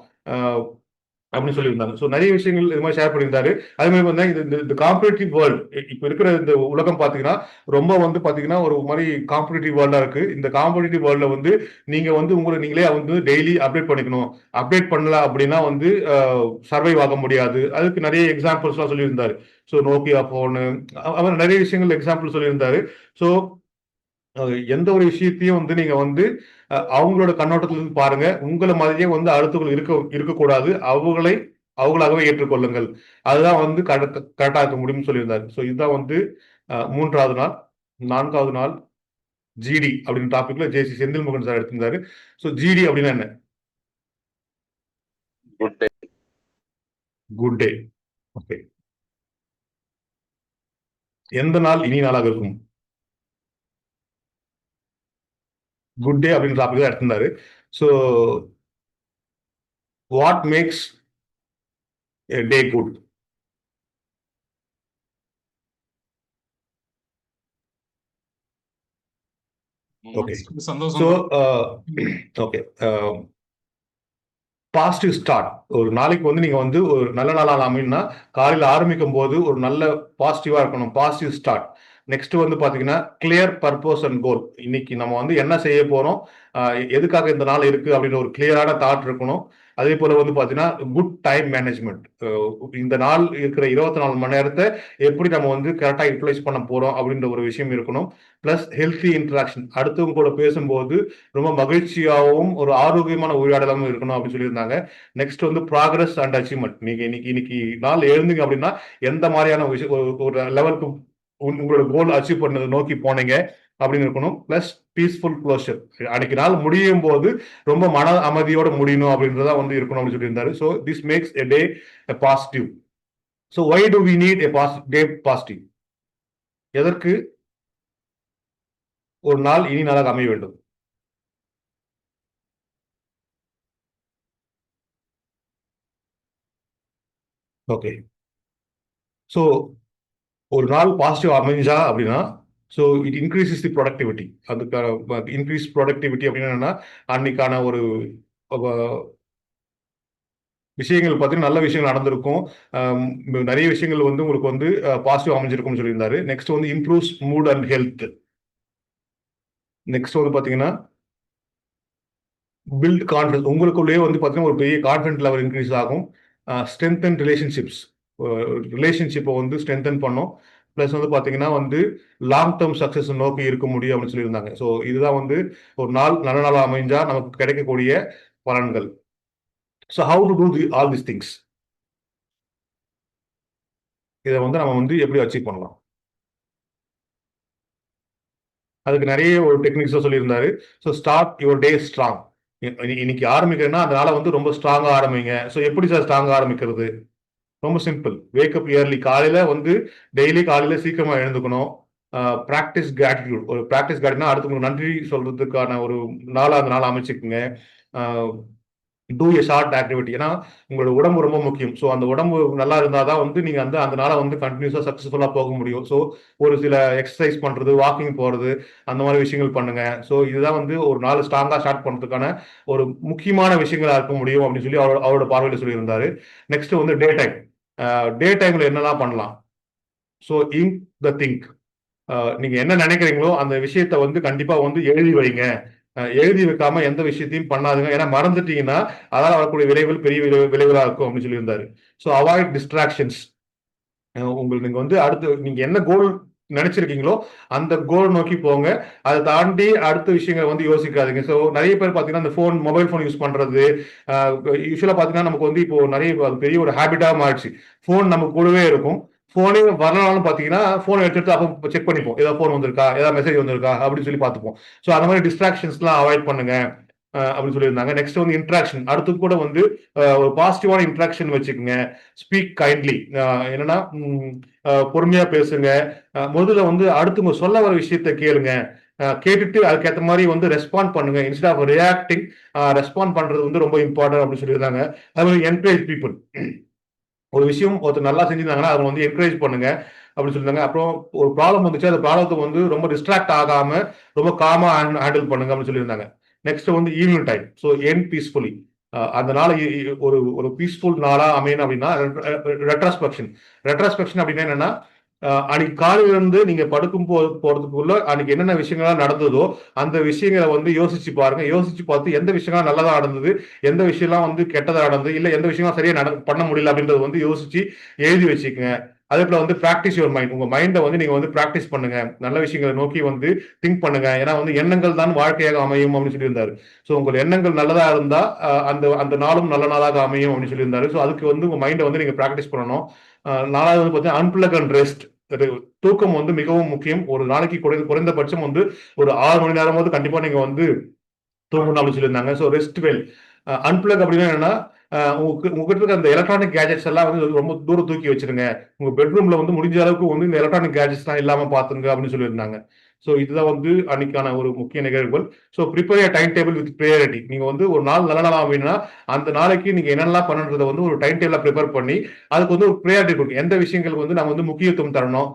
அப்படின்னு சொல்லியிருந்தாங்க. ஸோ நிறைய விஷயங்கள் இது மாதிரி ஷேர் பண்ணியிருந்தாரு. அதே மாதிரி வந்து இந்த காம்படிட்டிவ் வேர்ல்டு இப்போ இருக்கிற இந்த உலகம் பார்த்தீங்கன்னா ரொம்ப வந்து பார்த்தீங்கன்னா ஒரு மாதிரி காம்படிட்டிவ் வேர்ல்டா இருக்கு. இந்த காம்படிட்டிவ் வேர்ல்டில் வந்து நீங்க வந்து உங்களை நீங்களே வந்து டெய்லி அப்டேட் பண்ணிக்கணும். அப்டேட் பண்ணல அப்படின்னா வந்து சர்வைவ் ஆக முடியாது. அதுக்கு நிறைய எக்ஸாம்பிள்ஸ்லாம் சொல்லியிருந்தாரு. ஸோ நோக்கியா போனு அவர் நிறைய விஷயங்கள் எக்ஸாம்பிள் சொல்லியிருந்தாரு. ஸோ எந்த ஒரு விஷயத்தையும் வந்து நீங்க வந்து அவங்களோட கண்ணோட்டத்துல இருந்து பாருங்க. உங்களை மாதிரியே வந்து அடுத்தவர்கள் இருக்கக்கூடாது. அவங்களாகவே ஏற்றுக்கொள்ளுங்கள். அதுதான் வந்து கரெக்டா இருக்க முடியும்னு சொல்லியிருந்தாரு. ஸோ இதுதான் வந்து 3வது நாள். 4வது நாள் ஜிடி அப்படின்னு டாபிக்ல ஜேசி செந்தில்முருகன் சார் எடுத்திருந்தாரு. ஸோ ஜிடி அப்படின்னா என்ன? Good day. ஓகே. எந்த நாள் இனி நாளாக இருக்கும்? குட் டே அப்படின்னு டாபிக் தான் எடுத்திருந்தாரு. So what makes a day good? Okay. சந்தோஷம். So, okay. Positive start. ஒரு நாளைக்கு வந்து நீங்க வந்து ஒரு நல்ல நாளாக அமைன்னா காலையில் ஆரம்பிக்கும் போது ஒரு நல்ல பாசிட்டிவா இருக்கணும். Positive start. நெக்ஸ்ட் வந்து பாத்தீங்கன்னா கிளியர் பர்பஸ் அண்ட் கோல். இன்னைக்கு நம்ம வந்து என்ன செய்ய போறோம், எதுக்காக இந்த நாள் இருக்கு அப்படின்ற ஒரு கிளியரான தாட் இருக்கணும். அதே போல வந்து பாத்தீங்கன்னா குட் டைம் மேனேஜ்மெண்ட். இந்த நாள் இருக்கிற 24 மணி நேரத்தை எப்படி நம்ம வந்து கரெக்டா யூட்டிலைஸ் பண்ண போறோம் அப்படின்ற ஒரு விஷயம் இருக்கணும். Plus healthy interaction. அடுத்தவங்க கூட பேசும்போது ரொம்ப மகிழ்ச்சியாகவும் ஒரு ஆரோக்கியமான உரையாடலாகவும் இருக்கணும் அப்படின்னு சொல்லியிருந்தாங்க. நெக்ஸ்ட் வந்து ப்ராக்ரஸ் அண்ட் அச்சீவ்மெண்ட். நீங்க இன்னைக்கு நாள் எழுந்தீங்க அப்படின்னா எந்த மாதிரியான விஷயம் ஒரு லெவலுக்கு உங்களோட கோல் அச்சீவ் பண்ணதை நோக்கி போனீங்க அப்படின்னு இருக்கணும். Plus peaceful closure. அன்னைக்கு நாள் முடியும் போது ரொம்ப மன அமைதியோட முடியணும் அப்படின்றதா வந்து இருக்கணும் அப்படின்னு சொல்லியிருந்தாரு. So this makes a day positive. So why do we need a day positive? எதற்கு ஒரு நாள் இனி நாளாக அமைய வேண்டும்? ஓகே. ஸோ ஒரு நாள் பாசிட்டிவ் அமைஞ்சா அப்படின்னா so it increases the productivity. அதுக்கான இன்க்ரீஸ் ப்ரொடக்டிவிட்டி அப்படின்னு என்னன்னா அன்னைக்கான ஒரு விஷயங்கள் பார்த்தீங்கன்னா நல்ல விஷயங்கள் நடந்திருக்கும். நிறைய விஷயங்கள் வந்து உங்களுக்கு வந்து பாசிட்டிவ் அமைஞ்சிருக்கும்னு சொல்லியிருந்தாரு. நெக்ஸ்ட் வந்து improves mood and health. Next வந்து பார்த்தீங்கன்னா பில்ட் கான்ஃபிடன்ஸ். உங்களுக்குள்ளேயே வந்து பார்த்தீங்கன்னா ஒரு பெரிய கான்ஃபிடன்ஸ் லெவல் இன்க்ரீஸ் ஆகும். Strengthen relationships. ரிலேஷன்ஷிப்பை வந்து ஸ்ட்ரென்தன் பண்ணும். ப்ளஸ் வந்து பார்த்தீங்கன்னா வந்து லாங் டேர்ம் சக்ஸஸ் நோக்கி இருக்க முடியும் அப்படின்னு சொல்லியிருந்தாங்க. ஸோ இதுதான் வந்து ஒரு நாள் நல்ல நாளாக அமைஞ்சா நமக்கு கிடைக்கக்கூடிய பலன்கள். So how to do all this things? இதை வந்து நம்ம வந்து எப்படி அச்சீவ் பண்ணலாம்? அதுக்கு நிறைய ஒரு டெக்னிக்ஸாக சொல்லியிருந்தாரு. So start your day strong. இன்னைக்கு ஆரம்பிக்கிறேன்னா அதனால வந்து ரொம்ப ஸ்ட்ராங்காக ஆரம்பிங்க. ஸோ எப்படி சார் ஸ்ட்ராங்காக ஆரம்பிக்கிறது? ரொம்ப சிம்பிள். Wake up yearly. காலையில வந்து டெய்லி காலையில சீக்கிரமா எழுந்துக்கணும். Practice gratitude. ஒரு ப்ராக்டிஸ் கிராட்டினா அடுத்தவங்களுக்கு நன்றி சொல்றதுக்கான ஒரு நாளா அந்த நாள் அமைச்சுக்குங்க. Do a short activity. ஏன்னா உங்களோட உடம்பு ரொம்ப முக்கியம். ஸோ அந்த உடம்பு நல்லா இருந்தால் தான் வந்து நீங்கள் அந்த நாளை வந்து கண்டினியூஸாக சக்ஸஸ்ஃபுல்லாக போக முடியும். ஸோ ஒரு சில எக்ஸசைஸ் பண்ணுறது, வாக்கிங் போகிறது, அந்த மாதிரி விஷயங்கள் பண்ணுங்க. ஸோ இதுதான் வந்து ஒரு நாள் ஸ்ட்ராங்காக ஸ்டார்ட் பண்ணுறதுக்கான ஒரு முக்கியமான விஷயங்களாக இருக்க முடியும் அப்படின்னு சொல்லி அவரோட பார்வையில் சொல்லியிருந்தாரு. நெக்ஸ்ட் வந்து டே டைம். டே டைம்ல என்னெல்லாம் பண்ணலாம்? ஸோ இங்க் த திங்க். நீங்க என்ன நினைக்கிறீங்களோ அந்த விஷயத்த வந்து கண்டிப்பா வந்து எழுதி வைங்க. எழுதி வைக்காம எந்த விஷயத்தையும் பண்ணாதுங்க. ஏன்னா மறந்துட்டீங்கன்னா அதால வரக்கூடிய விளைவுகள் பெரிய விளைவுகளா இருக்கும் அப்படின்னு சொல்லியிருந்தாரு. So avoid distractions. உங்களுக்கு நீங்க வந்து அடுத்து நீங்க என்ன கோல் நினைச்சிருக்கீங்களோ அந்த கோல் நோக்கி போங்க. அதை தாண்டி அடுத்த விஷயங்களை வந்து யோசிக்காதீங்க. ஸோ நிறைய பேர் பார்த்தீங்கன்னா இந்த மொபைல் ஃபோன் யூஸ் பண்றது யூஸ்வலா பார்த்தீங்கன்னா நமக்கு வந்து இப்போ நிறைய பெரிய ஒரு ஹேபிட்டா மாறிடுச்சு. ஃபோன் நம்ம கூடவே இருக்கும். ஃபோனே வரலாம்னு பார்த்தீங்கன்னா ஃபோன் எடுத்துட்டு அப்போ செக் பண்ணிப்போம். ஏதாவது ஃபோன் வந்திருக்கா, ஏதாவது மெசேஜ் வந்திருக்கா அப்படின்னு சொல்லி பார்த்துப்போம். ஸோ அந்த மாதிரி டிஸ்ட்ராக்ஷன்ஸ்லாம் அவாய்ட் பண்ணுங்க அப்படின்னு சொல்லியிருந்தாங்க. நெக்ஸ்ட் வந்து இன்ட்ராக்ஷன். அடுத்து கூட வந்து ஒரு பாசிட்டிவான இன்ட்ராக்ஷன் வச்சுக்கோங்க. Speak kindly. என்னன்னா பொறுமையா பேசுங்க. முதல்ல வந்து அடுத்தவங்க சொல்ல வர விஷயத்த கேளுங்க. கேட்டுட்டு அதுக்கேற்ற மாதிரி வந்து ரெஸ்பாண்ட் பண்ணுங்க. இன்ஸ்டெட் ஆஃப் ரியாக்டிங் ரெஸ்பாண்ட் பண்றது வந்து ரொம்ப இம்பார்ட்டன்ட் அப்படின்னு சொல்லியிருந்தாங்க. அது மாதிரி என்கரேஜ் பீப்புள். ஒரு விஷயம் ஒருத்தர் நல்லா செஞ்சிருந்தாங்கன்னா அதை வந்து என்கரேஜ் பண்ணுங்க அப்படின்னு சொல்லியிருந்தாங்க. அப்புறம் ஒரு ப்ராப்ளம் வந்துச்சு, அந்த ப்ராப்ளத்தை வந்து ரொம்ப டிஸ்ட்ராக்ட் ஆகாம ரொம்ப காமா ஹேண்டில் பண்ணுங்க அப்படின்னு சொல்லியிருந்தாங்க. நெக்ஸ்ட் வந்து evening time. So end peacefully. அந்த நாள் ஒரு ஒரு பீஸ்ஃபுல் நாளா அமையணும் அப்படின்னா ரெட்ராஸ்பெக்ஷன். ரெட்ராஸ்பெக்ஷன் அப்படின்னா என்னன்னா, அன்னைக்கு காலையில இருந்து நீங்க படுக்கும் போறதுக்குள்ள அன்னைக்கு என்னென்ன விஷயங்கள்லாம் நடந்ததோ அந்த விஷயங்களை வந்து யோசிச்சு பாருங்க. யோசிச்சு பார்த்து எந்த விஷயங்கள்லாம் நல்லதா நடந்தது, எந்த விஷயம்லாம் வந்து கெட்டதா நடந்தது, இல்ல எந்த விஷயம்லாம் சரியா பண்ண முடியல அப்படின்றத வந்து யோசிச்சு எழுதி வச்சுக்கங்க. அதே போல வந்து பிராக்டிஸ் யுவர் மைண்ட். உங்க மைண்டை வந்து நீங்க வந்து பிராக்டிஸ் பண்ணுங்க. நல்ல விஷயங்களை நோக்கி வந்து திங்க் பண்ணுங்க. ஏன்னா வந்து எண்ணங்கள் தான் வாழ்க்கையாக அமையும் அப்படின்னு சொல்லியிருந்தாரு. ஸோ உங்கள் எண்ணங்கள் நல்லதா இருந்தா அந்த அந்த நாளும் நல்ல நாளாக அமையும் அப்படின்னு சொல்லியிருந்தாரு. ஸோ அதுக்கு வந்து உங்க மைண்டை வந்து நீங்க பிராக்டிஸ் பண்ணணும். நாலாவது வந்து பார்த்தீங்கன்னா அன்பிளக் அண்ட் ரெஸ்ட். தூக்கம் வந்து மிகவும் முக்கியம். ஒரு நாளைக்கு குறைந்தபட்சம் வந்து ஒரு 6 மணி நேரமாவது கண்டிப்பா நீங்க வந்து தூங்கணும் அப்படின்னு சொல்லியிருந்தாங்க. So rest well. அன்பிளக் அப்படின்னா என்னன்னா, உங்ககிட்ட இருக்க அந்த எலக்ட்ரானிக் கேஜெட்ஸ் எல்லாம் வந்து ரொம்ப தூரம் தூக்கி வச்சிருங்க. உங்க பெட்ரூம்ல வந்து முடிஞ்ச அளவுக்கு வந்து இந்த எலக்ட்ரானிக் கேஜெட்ஸ் எல்லாம் இல்லாம பாத்துங்க அப்படின்னு சொல்லியிருந்தாங்க. ஸோ இதுதான் வந்து அன்னைக்கான ஒரு முக்கிய நிகழ்வுகள். So prepare a time table with priority. நீங்க வந்து ஒரு நாள் நல்ல நாளா அப்படின்னா அந்த நாளைக்கு நீங்க என்னெல்லாம் பண்ணணுன்றத வந்து ஒரு டைம் டேபிளா ப்ரிப்பேர் பண்ணி அதுக்கு வந்து ஒரு ப்ரையாரிட்டி கொடுக்கும். எந்த விஷயங்களுக்கு வந்து நம்ம வந்து முக்கியத்துவம் தரணும்.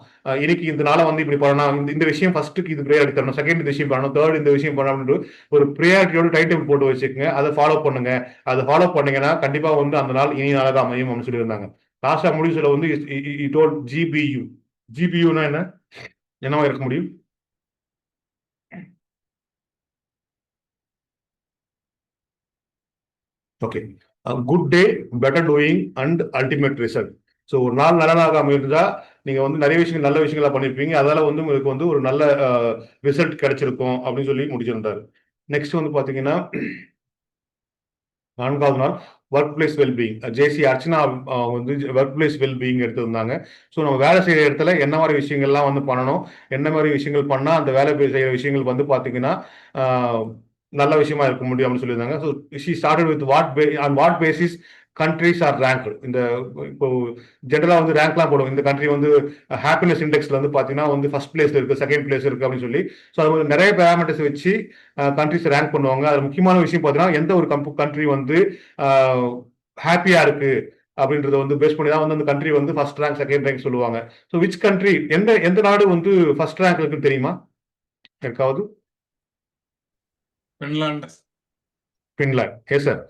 இன்னைக்கு இந்த நாளை வந்து இப்படி பண்ணணும், இந்த விஷயம் ஃபர்ஸ்ட்டுக்கு இது ப்ரையாரிட்டி தரணும், செகண்ட் இந்த விஷயம் பண்ணணும், தேர்ட் இந்த விஷயம் பண்ணணும் அப்படின்னு ஒரு ப்ரையாரிட்டியோட டைம் டேபிள் போட்டு வச்சுக்கோங்க. அதை ஃபாலோ பண்ணுங்க. அதை ஃபாலோ பண்ணீங்கன்னா கண்டிப்பா வந்து அந்த நாள் இனி நாளாக அமையும் அப்படின்னு சொல்லியிருந்தாங்க. லாஸ்டா முடிவுல வந்து ஜிபியு. ஜிபியூனா என்ன, என்னவா இருக்க முடியும்? Okay. Good day, better doing and ultimate result. So ஒரு நாள் நல்ல நாளாக அமைந்தா நீங்க வந்து நிறைய விஷயங்கள் நல்ல விஷயங்களா பண்ணிருப்பீங்க. அதால வந்து உங்களுக்கு வந்து ஒரு நல்ல ரிசல்ட் கிடைச்சிருக்கும் அப்படின்னு சொல்லி முடிச்சிருந்தாரு. நெக்ஸ்ட் வந்து பாத்தீங்கன்னா 4வது நாள் ஒர்க் பிளேஸ் வெல்பீயிங். ஜேசி அர்ச்சனா வந்து ஒர்க் பிளேஸ் வெல்பீயிங் எடுத்திருந்தாங்க. ஸோ நம்ம வேலை செய்யற இடத்துல என்ன மாதிரி விஷயங்கள்லாம் வந்து பண்ணணும், என்ன மாதிரி விஷயங்கள் பண்ணா அந்த வேலை செய்யற விஷயங்கள் வந்து பாத்தீங்கன்னா நல்ல விஷயமா இருக்க முடியும் அப்படின்னு சொல்லியிருந்தாங்க. So she started with on what basis countries R rank. இந்த இப்போ ஜென்ரலா வந்து ரேங்க்லாம் போடுவோம். இந்த கண்ட்ரி வந்து ஹாப்பினஸ் இண்டெக்ஸ்ல வந்து பாத்தீங்கன்னா வந்து ஃபர்ஸ்ட் பிளேஸ் இருக்கு, செகண்ட் பிளேஸ் இருக்கு அப்படின்னு சொல்லி. ஸோ அது நிறைய பேராமீட்டர்ஸ் வச்சு கண்ட்ரிஸ் ரேங்க் பண்ணுவாங்க. அது முக்கியமான விஷயம் பாத்தீங்கன்னா எந்த ஒரு கண்ட்ரி வந்து ஹாப்பியா இருக்கு அப்படின்றத வந்து பேஸ் பண்ணி தான் வந்து அந்த கண்ட்ரி வந்து ஃபர்ஸ்ட் ரேங்க் செகண்ட் ரேங்க் சொல்லுவாங்க. ஸோ விச் கண்ட்ரி, எந்த எந்த நாடு வந்து ஃபர்ஸ்ட் ரேங்க் இருக்குன்னு தெரியுமா யாருக்காவது? Finland. Finland. Yes sir.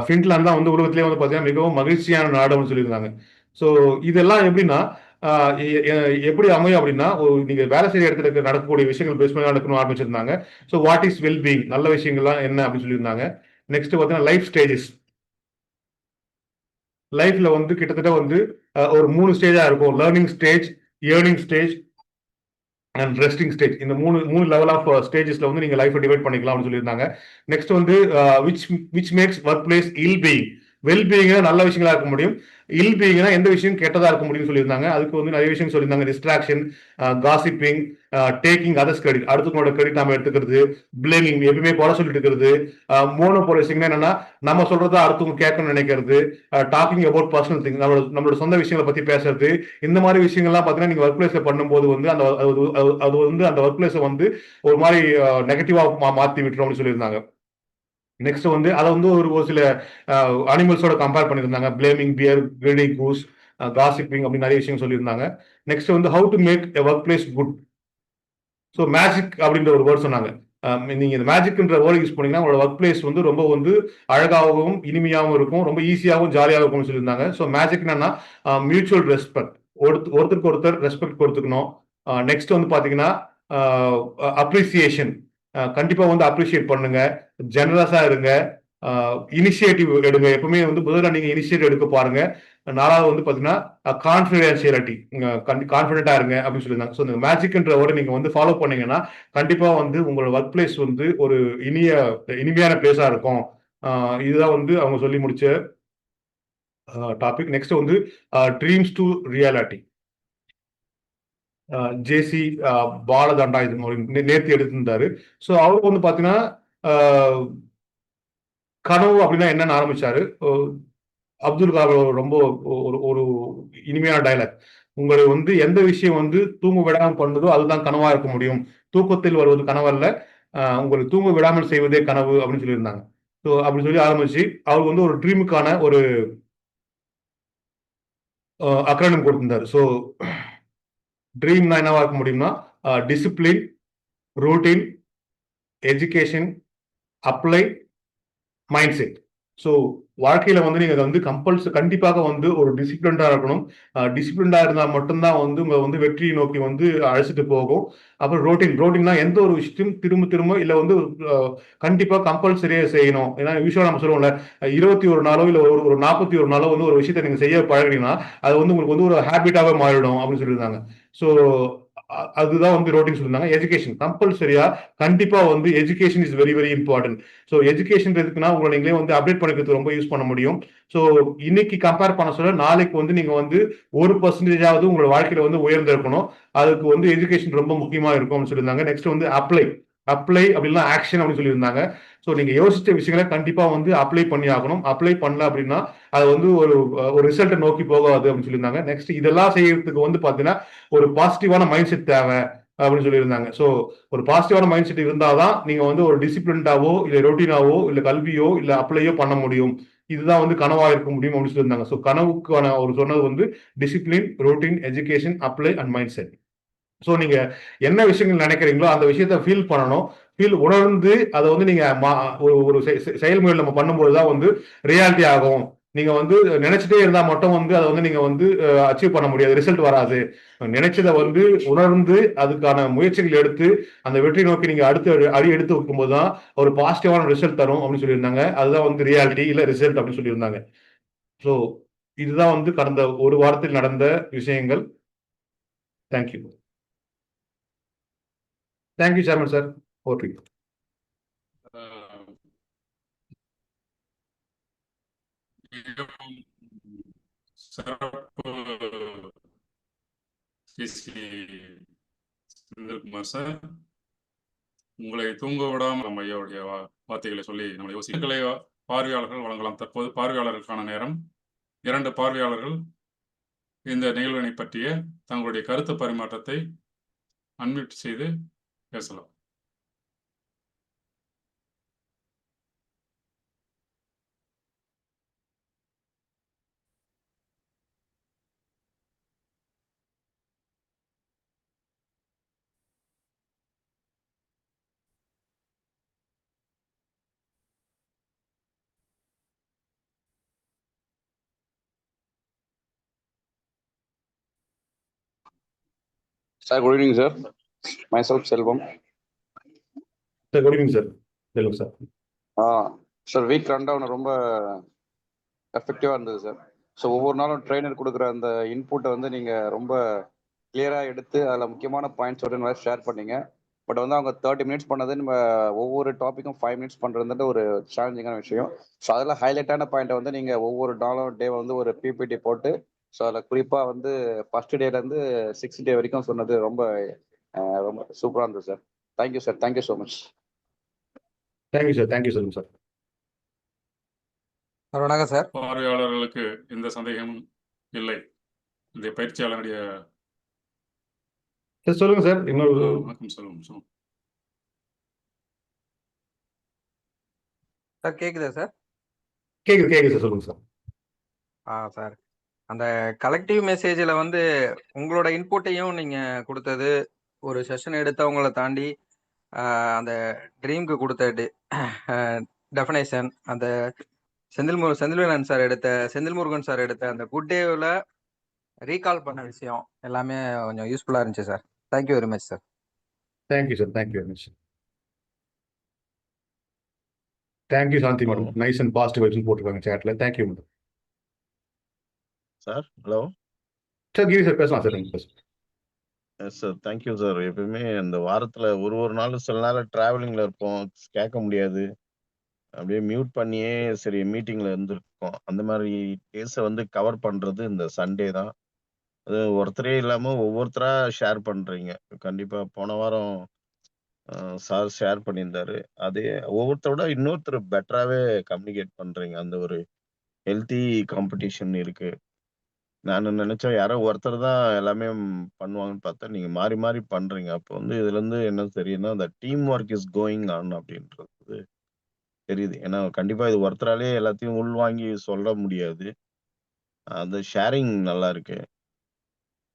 Finland தான் வந்து உலகத்திலே வந்து பாத்தீங்கன்னா மிகவும் மகிழ்ச்சியான நாடு அப்படின்னு சொல்லியிருந்தாங்க. ஸோ இதெல்லாம் எப்படின்னா எப்படி அமையும் அப்படின்னா நீங்க வேலை செய்யற இடத்துல நடக்கக்கூடிய விஷயங்கள் பேஸ் பண்ணி நடக்கணும் ஆரம்பிச்சிருந்தாங்க. ஸோ வாட் இஸ் வெல்பீயிங், நல்ல விஷயங்கள்லாம் என்ன அப்படின்னு சொல்லியிருந்தாங்க. நெக்ஸ்ட் பாத்தீங்கன்னா லைஃப் ஸ்டேஜஸ். லைஃப்ல வந்து கிட்டத்தட்ட வந்து ஒரு 3 ஸ்டேஜா இருக்கும். Learning stage, earning stage and resting stage. இந்த மூணு லெவல் ஆஃப் ஸ்டேஜஸ்ல வந்து நீங்க லைஃப் டிவைட் பண்ணிக்கலாம் அப்படின்னு சொல்லியிருந்தாங்க. நெக்ஸ்ட் வந்து விச் மேக்ஸ் ஒர்க் பிளேஸ் இல் பீயிங். வெல் பீயிங் நல்ல விஷயங்களா இருக்க முடியும், இல் பீயிங்னா எந்த விஷயம் கெட்டதா இருக்க முடியும்னு சொல்லியிருந்தாங்க. அதுக்கு வந்து நிறைய விஷயம் சொல்லியிருந்தாங்க. Distraction, gossiping, taking others credit, அடுத்தவங்களோட கிரெடிட் நாம எடுத்துக்கிறது, பிளேமிங் எப்பவுமே குறை சொல்லிட்டு இருக்கிறது, மோனோபோலைசிங்னா என்னன்னா நம்ம சொல்றதா அடுத்தவங்க கேட்கணும்னு நினைக்கிறது, டாக்கிங் அபவுட் பர்சனல் திங், நம்மளோட சொந்த விஷயங்களை பத்தி பேசுறது. இந்த மாதிரி விஷயங்கள்லாம் பாத்தீங்கன்னா நீங்க ஒர்க் பிளேஸ்ல பண்ணும்போது வந்து அது வந்து அந்த ஒர்க் பிளேஸை வந்து ஒரு மாதிரி நெகட்டிவா மாத்தி விட்டுரும் அப்படின்னு சொல்லியிருந்தாங்க. நெக்ஸ்ட் வந்து அதை வந்து ஒரு சில அனிமல்ஸோட கம்பேர் பண்ணியிருந்தாங்க. Blaming bear, greeting goose, gossiping அப்படின்னு நிறைய விஷயம் சொல்லியிருந்தாங்க. நெக்ஸ்ட் வந்து how to make a workplace good. So magic அப்படின்ற ஒரு வேர்ட் சொன்னாங்க. நீங்க இந்த மேஜிக்ன்ற வேர்ட் யூஸ் பண்ணீங்கன்னா உங்களோட ஒர்க் பிளேஸ் வந்து ரொம்ப வந்து அழகாகவும் இனிமையாகவும் இருக்கும், ரொம்ப ஈஸியாகவும் ஜாலியாகவும் இருக்கும்னு சொல்லியிருந்தாங்க. ஸோ மேஜிக் என்னன்னா மியூச்சுவல் ரெஸ்பெக்ட், ஒருத்தருக்கு ஒருத்தர் ரெஸ்பெக்ட் கொடுத்துக்கணும். நெக்ஸ்ட் வந்து பாத்தீங்கன்னா அப்ரிசியேஷன், கண்டிப்பா வந்து அப்ரிசியேட் பண்ணுங்க, ஜெனரஸா இருங்க, இனிஷியேட்டிவ் எடுங்க. எப்பவுமே வந்து முதல்ல நீங்க இனிஷியேட்டிவ் எடுக்க பாருங்க. 4வது வந்து பாத்தீங்கன்னா கான்ஃபிடென்ஷியாலிட்டி, கான்ஃபிடென்ட்டா இருங்க அப்படின்னு சொல்லியிருந்தாங்க. ஸோ இந்த மேஜிக்ன்ற வேர்டை நீங்க வந்து ஃபாலோ பண்ணீங்கன்னா கண்டிப்பா வந்து உங்களோட ஒர்க் பிளேஸ் வந்து ஒரு இனிமையான பிளேஸா இருக்கும். இதுதான் வந்து அவங்க சொல்லி முடிச்ச டாபிக். நெக்ஸ்ட் வந்து ட்ரீம்ஸ் டு ரியாலிட்டி. ஜேசி பாலதண்டா இது நேர்த்தி எடுத்திருந்தாரு. ஸோ அவர் வந்து பாத்தீங்கன்னா கனவு அப்படின்னா என்னன்னு ஆரம்பிச்சாரு. அப்துல் கலாம் ரொம்ப ஒரு ஒரு இனிமையான டயலாக். உங்களை வந்து எந்த விஷயம் வந்து தூங்க விடாம பண்ணுதோ அதுதான் கனவா இருக்க முடியும். தூக்கத்தில் வருவது கனவல்ல, உங்களை தூங்க விடாமல் செய்வதே கனவு அப்படின்னு சொல்லியிருந்தாங்க. ஸோ அப்படி சொல்லி ஆரம்பிச்சு அவருக்கு வந்து ஒரு ட்ரீமுக்கான ஒரு அக்ரோனிம் கொடுத்திருந்தாரு. ஸோ ட்ரீம்னா என்னவா இருக்க முடியும்னா discipline, routine, education, apply, mind set. So வாழ்க்கையில வந்து நீங்க வந்து கண்டிப்பாக வந்து ஒரு டிசிப்ளின்டா இருக்கணும். டிசிப்ளின்டா இருந்தா மட்டும்தான் வந்து உங்க வந்து வெற்றியை நோக்கி வந்து அழைச்சிட்டு போகும். அப்புறம் ரோட்டீன்னா எந்த ஒரு விஷயத்தையும் திரும்ப திரும்ப இல்ல வந்து கண்டிப்பா கம்பல்சரியா செய்யணும். ஏன்னா யூசுவலா நம்ம சொல்லுவோம்ல 21 நாளோ இல்ல ஒரு 41 நாளோ வந்து ஒரு விஷயத்த நீங்க செய்ய பழகினீங்கன்னா அது வந்து உங்களுக்கு வந்து ஒரு ஹேபிட்டாவே மாறிடும் அப்படின்னு சொல்லியிருந்தாங்க. ஸோ அதுதான் வந்து ரோட்டின் சொல்லியிருந்தாங்க. எஜுகேஷன் கம்பல்சரியா கண்டிப்பா வந்து education is very very important. So education எதுக்குன்னா உங்களை நீங்களே வந்து அப்டேட் பண்ணிக்கிறது ரொம்ப யூஸ் பண்ண முடியும். ஸோ இன்னைக்கு கம்பேர் பண்ண சொல்ல நாளைக்கு வந்து நீங்க வந்து 1% உங்களோட வாழ்க்கையில வந்து உயர்ந்திருக்கணும். அதுக்கு வந்து எஜுகேஷன் ரொம்ப முக்கியமா இருக்கும்னு சொல்லியிருந்தாங்க. நெக்ஸ்ட் வந்து அப்ளை அப்படின்னா ஆக்ஷன் அப்படின்னு சொல்லியிருந்தாங்க. ஸோ நீங்க யோசிச்ச விஷயங்களை கண்டிப்பா வந்து அப்ளை பண்ணி ஆகணும். அப்ளை பண்ணல அப்படின்னா அது வந்து ஒரு ரிசல்ட்டை நோக்கி போகாது அப்படின்னு சொல்லியிருந்தாங்க. நெக்ஸ்ட் இதெல்லாம் செய்யறதுக்கு வந்து பாத்தீங்கன்னா ஒரு பாசிட்டிவான மைண்ட் செட் தேவை அப்படின்னு சொல்லியிருந்தாங்க. ஸோ ஒரு பாசிட்டிவான மைண்ட் செட் இருந்தாதான் நீங்க வந்து ஒரு டிசிப்ளின்டாவோ இல்ல ரொட்டீனாவோ இல்ல கல்வியோ இல்ல அப்ளையோ பண்ண முடியும். இதுதான் வந்து கனவா இருக்க முடியும் அப்படின்னு சொல்லியிருந்தாங்க. ஸோ கனவுக்கான ஒரு சொன்னது வந்து discipline, routine, education, apply and mind set. So நீங்க என்ன விஷயங்கள் நினைக்கிறீங்களோ அந்த விஷயத்த ஃபீல் பண்ணணும். உணர்ந்து அதை வந்து நீங்க ஒரு செயல்முறையில் நம்ம பண்ணும்போது தான் வந்து ரியாலிட்டி ஆகும். நீங்க வந்து நினைச்சிட்டே இருந்தா மட்டும் வந்து அதை வந்து நீங்க வந்து அச்சீவ் பண்ண முடியாது, ரிசல்ட் வராது. நினைச்சதை வந்து உணர்ந்து அதுக்கான முயற்சிகள் எடுத்து அந்த வெற்றி நோக்கி நீங்க அடி எடுத்து வைக்கும்போது தான் ஒரு பாசிட்டிவான ரிசல்ட் தரும் அப்படின்னு சொல்லியிருந்தாங்க. அதுதான் வந்து ரியாலிட்டி இல்ல ரிசல்ட் அப்படின்னு சொல்லியிருந்தாங்க. ஸோ இதுதான் வந்து கடந்த ஒரு வாரத்தில் நடந்த விஷயங்கள். Thank you. Thank you chairman sir. Okay. மிகவும் சிறப்பு செந்தில்குமார் சார். உங்களை தூங்க விடாமல் நம்ம ஐயாவுடைய வார்த்தைகளை சொல்லி நம்ம யோசிக்கலை பார்வையாளர்கள் வழங்கலாம். தற்போது பார்வையாளர்களுக்கான நேரம். 2 பார்வையாளர்கள் இந்த நிகழ்வினை பற்றிய தங்களுடைய கருத்து பரிமாற்றத்தை அன்மியூட் செய்து பேசலாம். Sir, good evening, sir. Myself, Selvam. Sir good evening sir. சொல்லுங்க சார். சார் வீக் ரன்டவுன் ரொம்ப எஃபெக்டிவாக இருந்தது சார். ஸோ ஒவ்வொரு நாளும் ட்ரெயினர் கொடுக்குற அந்த இன்புட்டை வந்து நீங்கள் ரொம்ப கிளியராக எடுத்து அதில் முக்கியமான பாயிண்ட்ஸோட நல்லா ஷேர் பண்ணீங்க. பட் வந்து அவங்க 30 மினிட்ஸ் பண்ணது நம்ம ஒவ்வொரு டாப்பிக்கும் 5 மினிட்ஸ் பண்ணுறதுன்றது ஒரு சேலஞ்சிங்கான விஷயம். ஸோ அதில் ஹைலைட்டான பாயிண்ட்டை வந்து நீங்கள் ஒவ்வொரு டே வந்து ஒரு பிபிடி போட்டு ஸோ அதில் குறிப்பாக வந்து ஃபர்ஸ்ட் டேலேருந்து 6th டே வரைக்கும் சொன்னது ரொம்ப ரொம்ப சூப்பராக இருந்தது sir. Thank you sir. Thank you so much. Thank you sir. Thank you சொல்லுங்க சார். வணக்கம் சார். பார்வையாளர்களுக்கு எந்த சந்தேகமும் இல்லை. இந்த பயிற்சியாளருடைய சார் சொல்லுங்க சார். இன்னொரு வணக்கம் சொல்லுங்க. சார் கேக்குதா சார்? கேக்குது சார். சொல்லுங்க சார். சார் அந்த கலெக்டிவ் மெசேஜில் வந்து உங்களோட இன்புட்டையும் நீங்கள் கொடுத்தது, ஒரு செஷன் எடுத்தவங்களை தாண்டி அந்த ட்ரீம்க்கு கொடுத்த டெஃபினேஷன், அந்த செந்தில்முருகன் சார் எடுத்த அந்த குட் டேவில் ரீகால் பண்ண விஷயம் எல்லாமே கொஞ்சம் யூஸ்ஃபுல்லாக இருந்துச்சு sir. Thank you very much sir. Thank you sir. Thank you very much. Thank you Shanthi madam. Nice and positive vibes போட்டுருக்காங்க சேட்ல. Thank you madam. Sir hello sir Giri sir பேசலாம் சார். பேசுங்க. Yes sir. Thank you sir. எப்பயுமே இந்த வாரத்துல ஒரு நாள் சில நேரம் டிராவலிங்ல இருப்போம், கேட்க முடியாது, அப்படியே மியூட் பண்ணியே சரி மீட்டிங்ல இருந்திருக்கோம். அந்த மாதிரி கேஸை வந்து கவர் பண்றது இந்த சண்டே தான். அது ஒருத்தரே இல்லாம ஒவ்வொருத்தரா ஷேர் பண்றீங்க. கண்டிப்பா போன வாரம் சார் ஷேர் பண்ணியிருந்தாரு. அதே ஒவ்வொருத்தரோட இன்னொருத்தர் பெட்டராகவே கம்யூனிகேட் பண்றீங்க. அந்த ஒரு ஹெல்த்தி காம்படிஷன் இருக்கு. நான் நினைச்சேன் யாரோ ஒருத்தர் தான் எல்லாமே பண்ணுவாங்கன்னு பார்த்தா, நீங்க மாறி மாறி பண்றீங்க. அப்போ வந்து இதுலேருந்து என்ன தெரியுதுன்னா, அந்த team work is going on அப்படின்றது தெரியுது. ஏன்னா கண்டிப்பா இது ஒருத்தராலே எல்லாத்தையும் உள்வாங்கி சொல்ல முடியாது. அந்த ஷேரிங் நல்லா இருக்கு.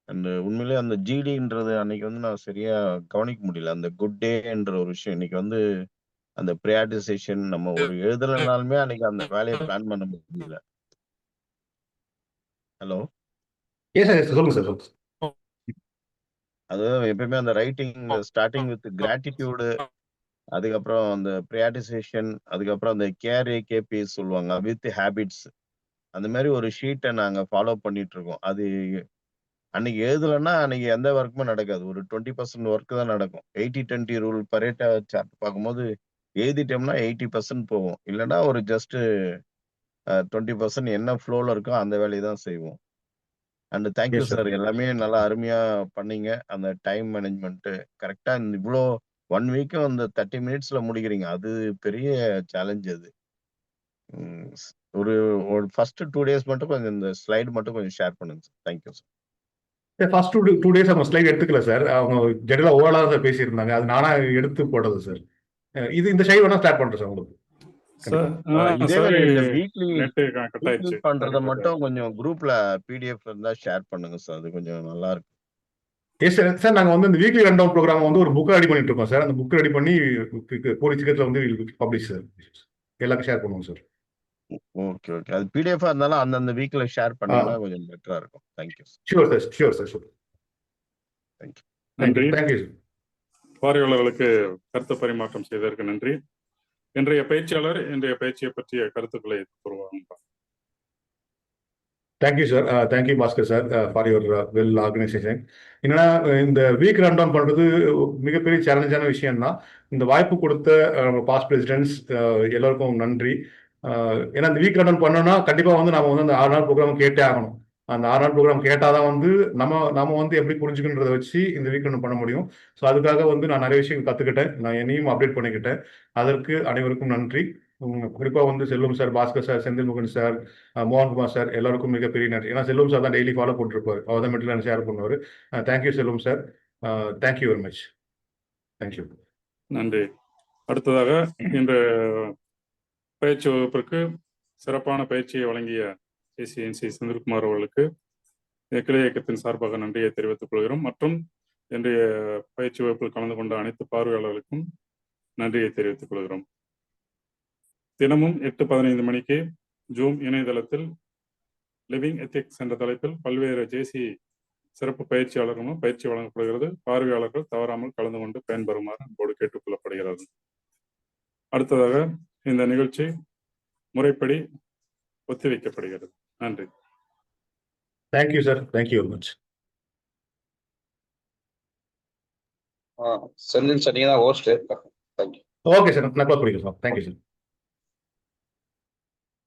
அண்ட் உண்மையிலேயே அந்த ஜிடின்றது அன்னைக்கு வந்து நான் சரியா கவனிக்க முடியல. அந்த குட் டேன்ற ஒரு விஷயம் இன்னைக்கு வந்து அந்த ப்ரையாரிட்டைசேஷன் நம்ம ஒரு எழுதலைனாலுமே அன்னைக்கு அந்த வேலையை பிளான் பண்ண முடியல. ஹலோ. எஸ் சார், சொல்லுங்க சார், சொல்லுங்க. அது எப்பயுமே அந்த ரைட்டிங் ஸ்டார்டிங் வித் கிராட்டிடியூடு, அதுக்கப்புறம் அந்த ப்ரையாரிட்டைசேஷன், அதுக்கப்புறம் அந்த கேபிஎஸ் சொல்லுவாங்க வித் ஹேபிட்ஸ், அந்த மாதிரி ஒரு ஷீட்டை நாங்க ஃபாலோ பண்ணிட்டு இருக்கோம். அது அன்னைக்கு எழுதலைன்னா அன்னைக்கு எந்த ஒர்க்குமே நடக்காது. ஒரு 20% ஒர்க் தான் நடக்கும். 80-20 ரூல் பரேட்டோ சார்ட் பார்க்கும்போது எழுதிட்டோம்னா 80% போகும். இல்லைன்னா ஒரு ஜஸ்ட் 20% என்ன ஃப்ளோல இருக்கோ அந்த வேலையை தான் செய்வோம். And thank you yes sir. Sir, எல்லாமே நல்லா அருமையா பண்ணீங்க. அந்த டைம் மேனேஜ்மெண்ட் கரெக்டா இவ்வளோ 1 வீக்கும் அந்த 30 மினிட்ஸ்ல முடிக்கிறீங்க. அது பெரிய சேலஞ்ச் அது. ம், ஒரு ஒரு ஃபர்ஸ்ட் 2 டேஸ் மட்டும் கொஞ்சம் இந்த ஸ்லைடு மட்டும் கொஞ்சம் ஷேர் பண்ணுங்க sir. Thank you sir. First 2 days அவங்க ஸ்லைட் எடுத்துக்கல சார். அவங்க ஜெனரலா ஓவராலா தான் பேசியிருந்தாங்க. அது நானா எடுத்து போட்டது சார். இந்த ஸ்லைட் வேணா ஸ்டார்ட் பண்றேன் சார் உங்களுக்கு. சார் இதே சாரி, மாதிரி இந்த வீக்லி நெட்டு கட் ஆயிடுச்சு. பண்றத மட்டும் கொஞ்சம் குரூப்ல பிடிஎஃப் இருந்தா ஷேர் பண்ணுங்க சார். அது கொஞ்சம் நல்லா இருக்கும். Yes sir. சார் நாங்க வந்து இந்த வீக்லி ரன் டவுன் ப்ரோக்ராம் வந்து ஒரு புக் ரெடி பண்ணிட்டு இருக்கோம் சார். அந்த புக் ரெடி பண்ணி கூடிய சீக்கிரத்தில் வந்து பப்ளிஷ் சார். எல்லாருக்கும் ஷேர் பண்ணுவோம் சார். Okay okay. அது பிடிஎஃப் இருந்தாலும் அந்தந்த வீக்ல ஷேர் பண்ணீங்கன்னா கொஞ்சம் பெட்டரா இருக்கும். Thank you sir. Sure sir, sure sir, sure. Thank you. நன்றி. Thank you sir. பார்வையாளர்களுக்கு கருத்து பரிமாற்றம் செய்ததற்கு நன்றி. இன்றைய பயிற்சியாளர் இன்றைய பயிற்சியை பற்றிய கருத்துக்களை கூறுவாங்க. Thank you sir. Thank you Bhaskar sir for your well organisation. என்னன்னா இந்த வீக் ரன் டவுன் பண்றது மிகப்பெரிய சேலஞ்சான விஷயம் தான். இந்த வாய்ப்பு கொடுத்த பாஸ்ட் பிரசிடென்ட்ஸ் எல்லாருக்கும் நன்றி. ஏன்னா இந்த வீக் ரன் டவுன் பண்ணோம்னா கண்டிப்பா வந்து நம்ம வந்து அந்த 6 நாள் ப்ரோக்ராம் கேட்டே ஆகணும். அந்த 6 நாள் ப்ரோக்ராம் கேட்டாதான் வந்து நம்ம வந்து எப்படி புரிஞ்சுக்கன்றதை வச்சு இந்த வீக் ரன் பண்ண முடியும். ஸோ அதுக்காக வந்து நான் நிறைய விஷயங்கள் கத்துக்கிட்டேன். நான் என்னையும் அப்டேட் பண்ணிக்கிட்டேன். அதற்கு அனைவருக்கும் நன்றி. குறிப்பா வந்து Selvam sir, Bhaskar sir, Senthil Mugan sir, Mohankumar sir எல்லாருக்கும் மிகப்பெரிய நன்றி. ஏன்னா செல்வம் சார் தான் டெய்லி ஃபாலோ பண்ணிருப்பாரு. அவர் தான் மெட்டீரியல் ஷேர் பண்ணுவார். Thank you Selvam sir. Thank you very much. Thank you. நன்றி. அடுத்ததாக இந்த பயிற்சி வகுப்பிற்கு சிறப்பான பயிற்சியை வழங்கிய ஜேசிஎன்சி செந்தில்குமார் அவர்களுக்கு கிளை இயக்கத்தின் சார்பாக நன்றியை தெரிவித்துக் கொள்கிறோம். மற்றும் இன்றைய பயிற்சி வகுப்பில் கலந்து கொண்ட அனைத்து பார்வையாளர்களுக்கும் நன்றியை தெரிவித்துக் கொள்கிறோம். தினமும் 8:15 மணிக்கு ஜூம் இணையதளத்தில் லிவிங் எத்திக்ஸ் என்ற தலைப்பில் பல்வேறு ஜேசி சிறப்பு பயிற்சியாளர்களும் பயிற்சி வழங்கப்படுகிறது. பார்வையாளர்கள் தவறாமல் கலந்து கொண்டு பயன்பெறுமாறு அன்போடு கேட்டுக்கொள்ளப்படுகிறது. அடுத்ததாக இந்த நிகழ்ச்சி முறைப்படி ஒத்திவைக்கப்படுகிறது. நன்றி. Thank you sir. Thank you very much. Senthil sir, நீங்க தான் ஹோஸ்ட். தேங்க்யூ. ஓகே சார், நான் க்ளோஸ் பண்ணிக்கிறேன் சார். Thank you sir.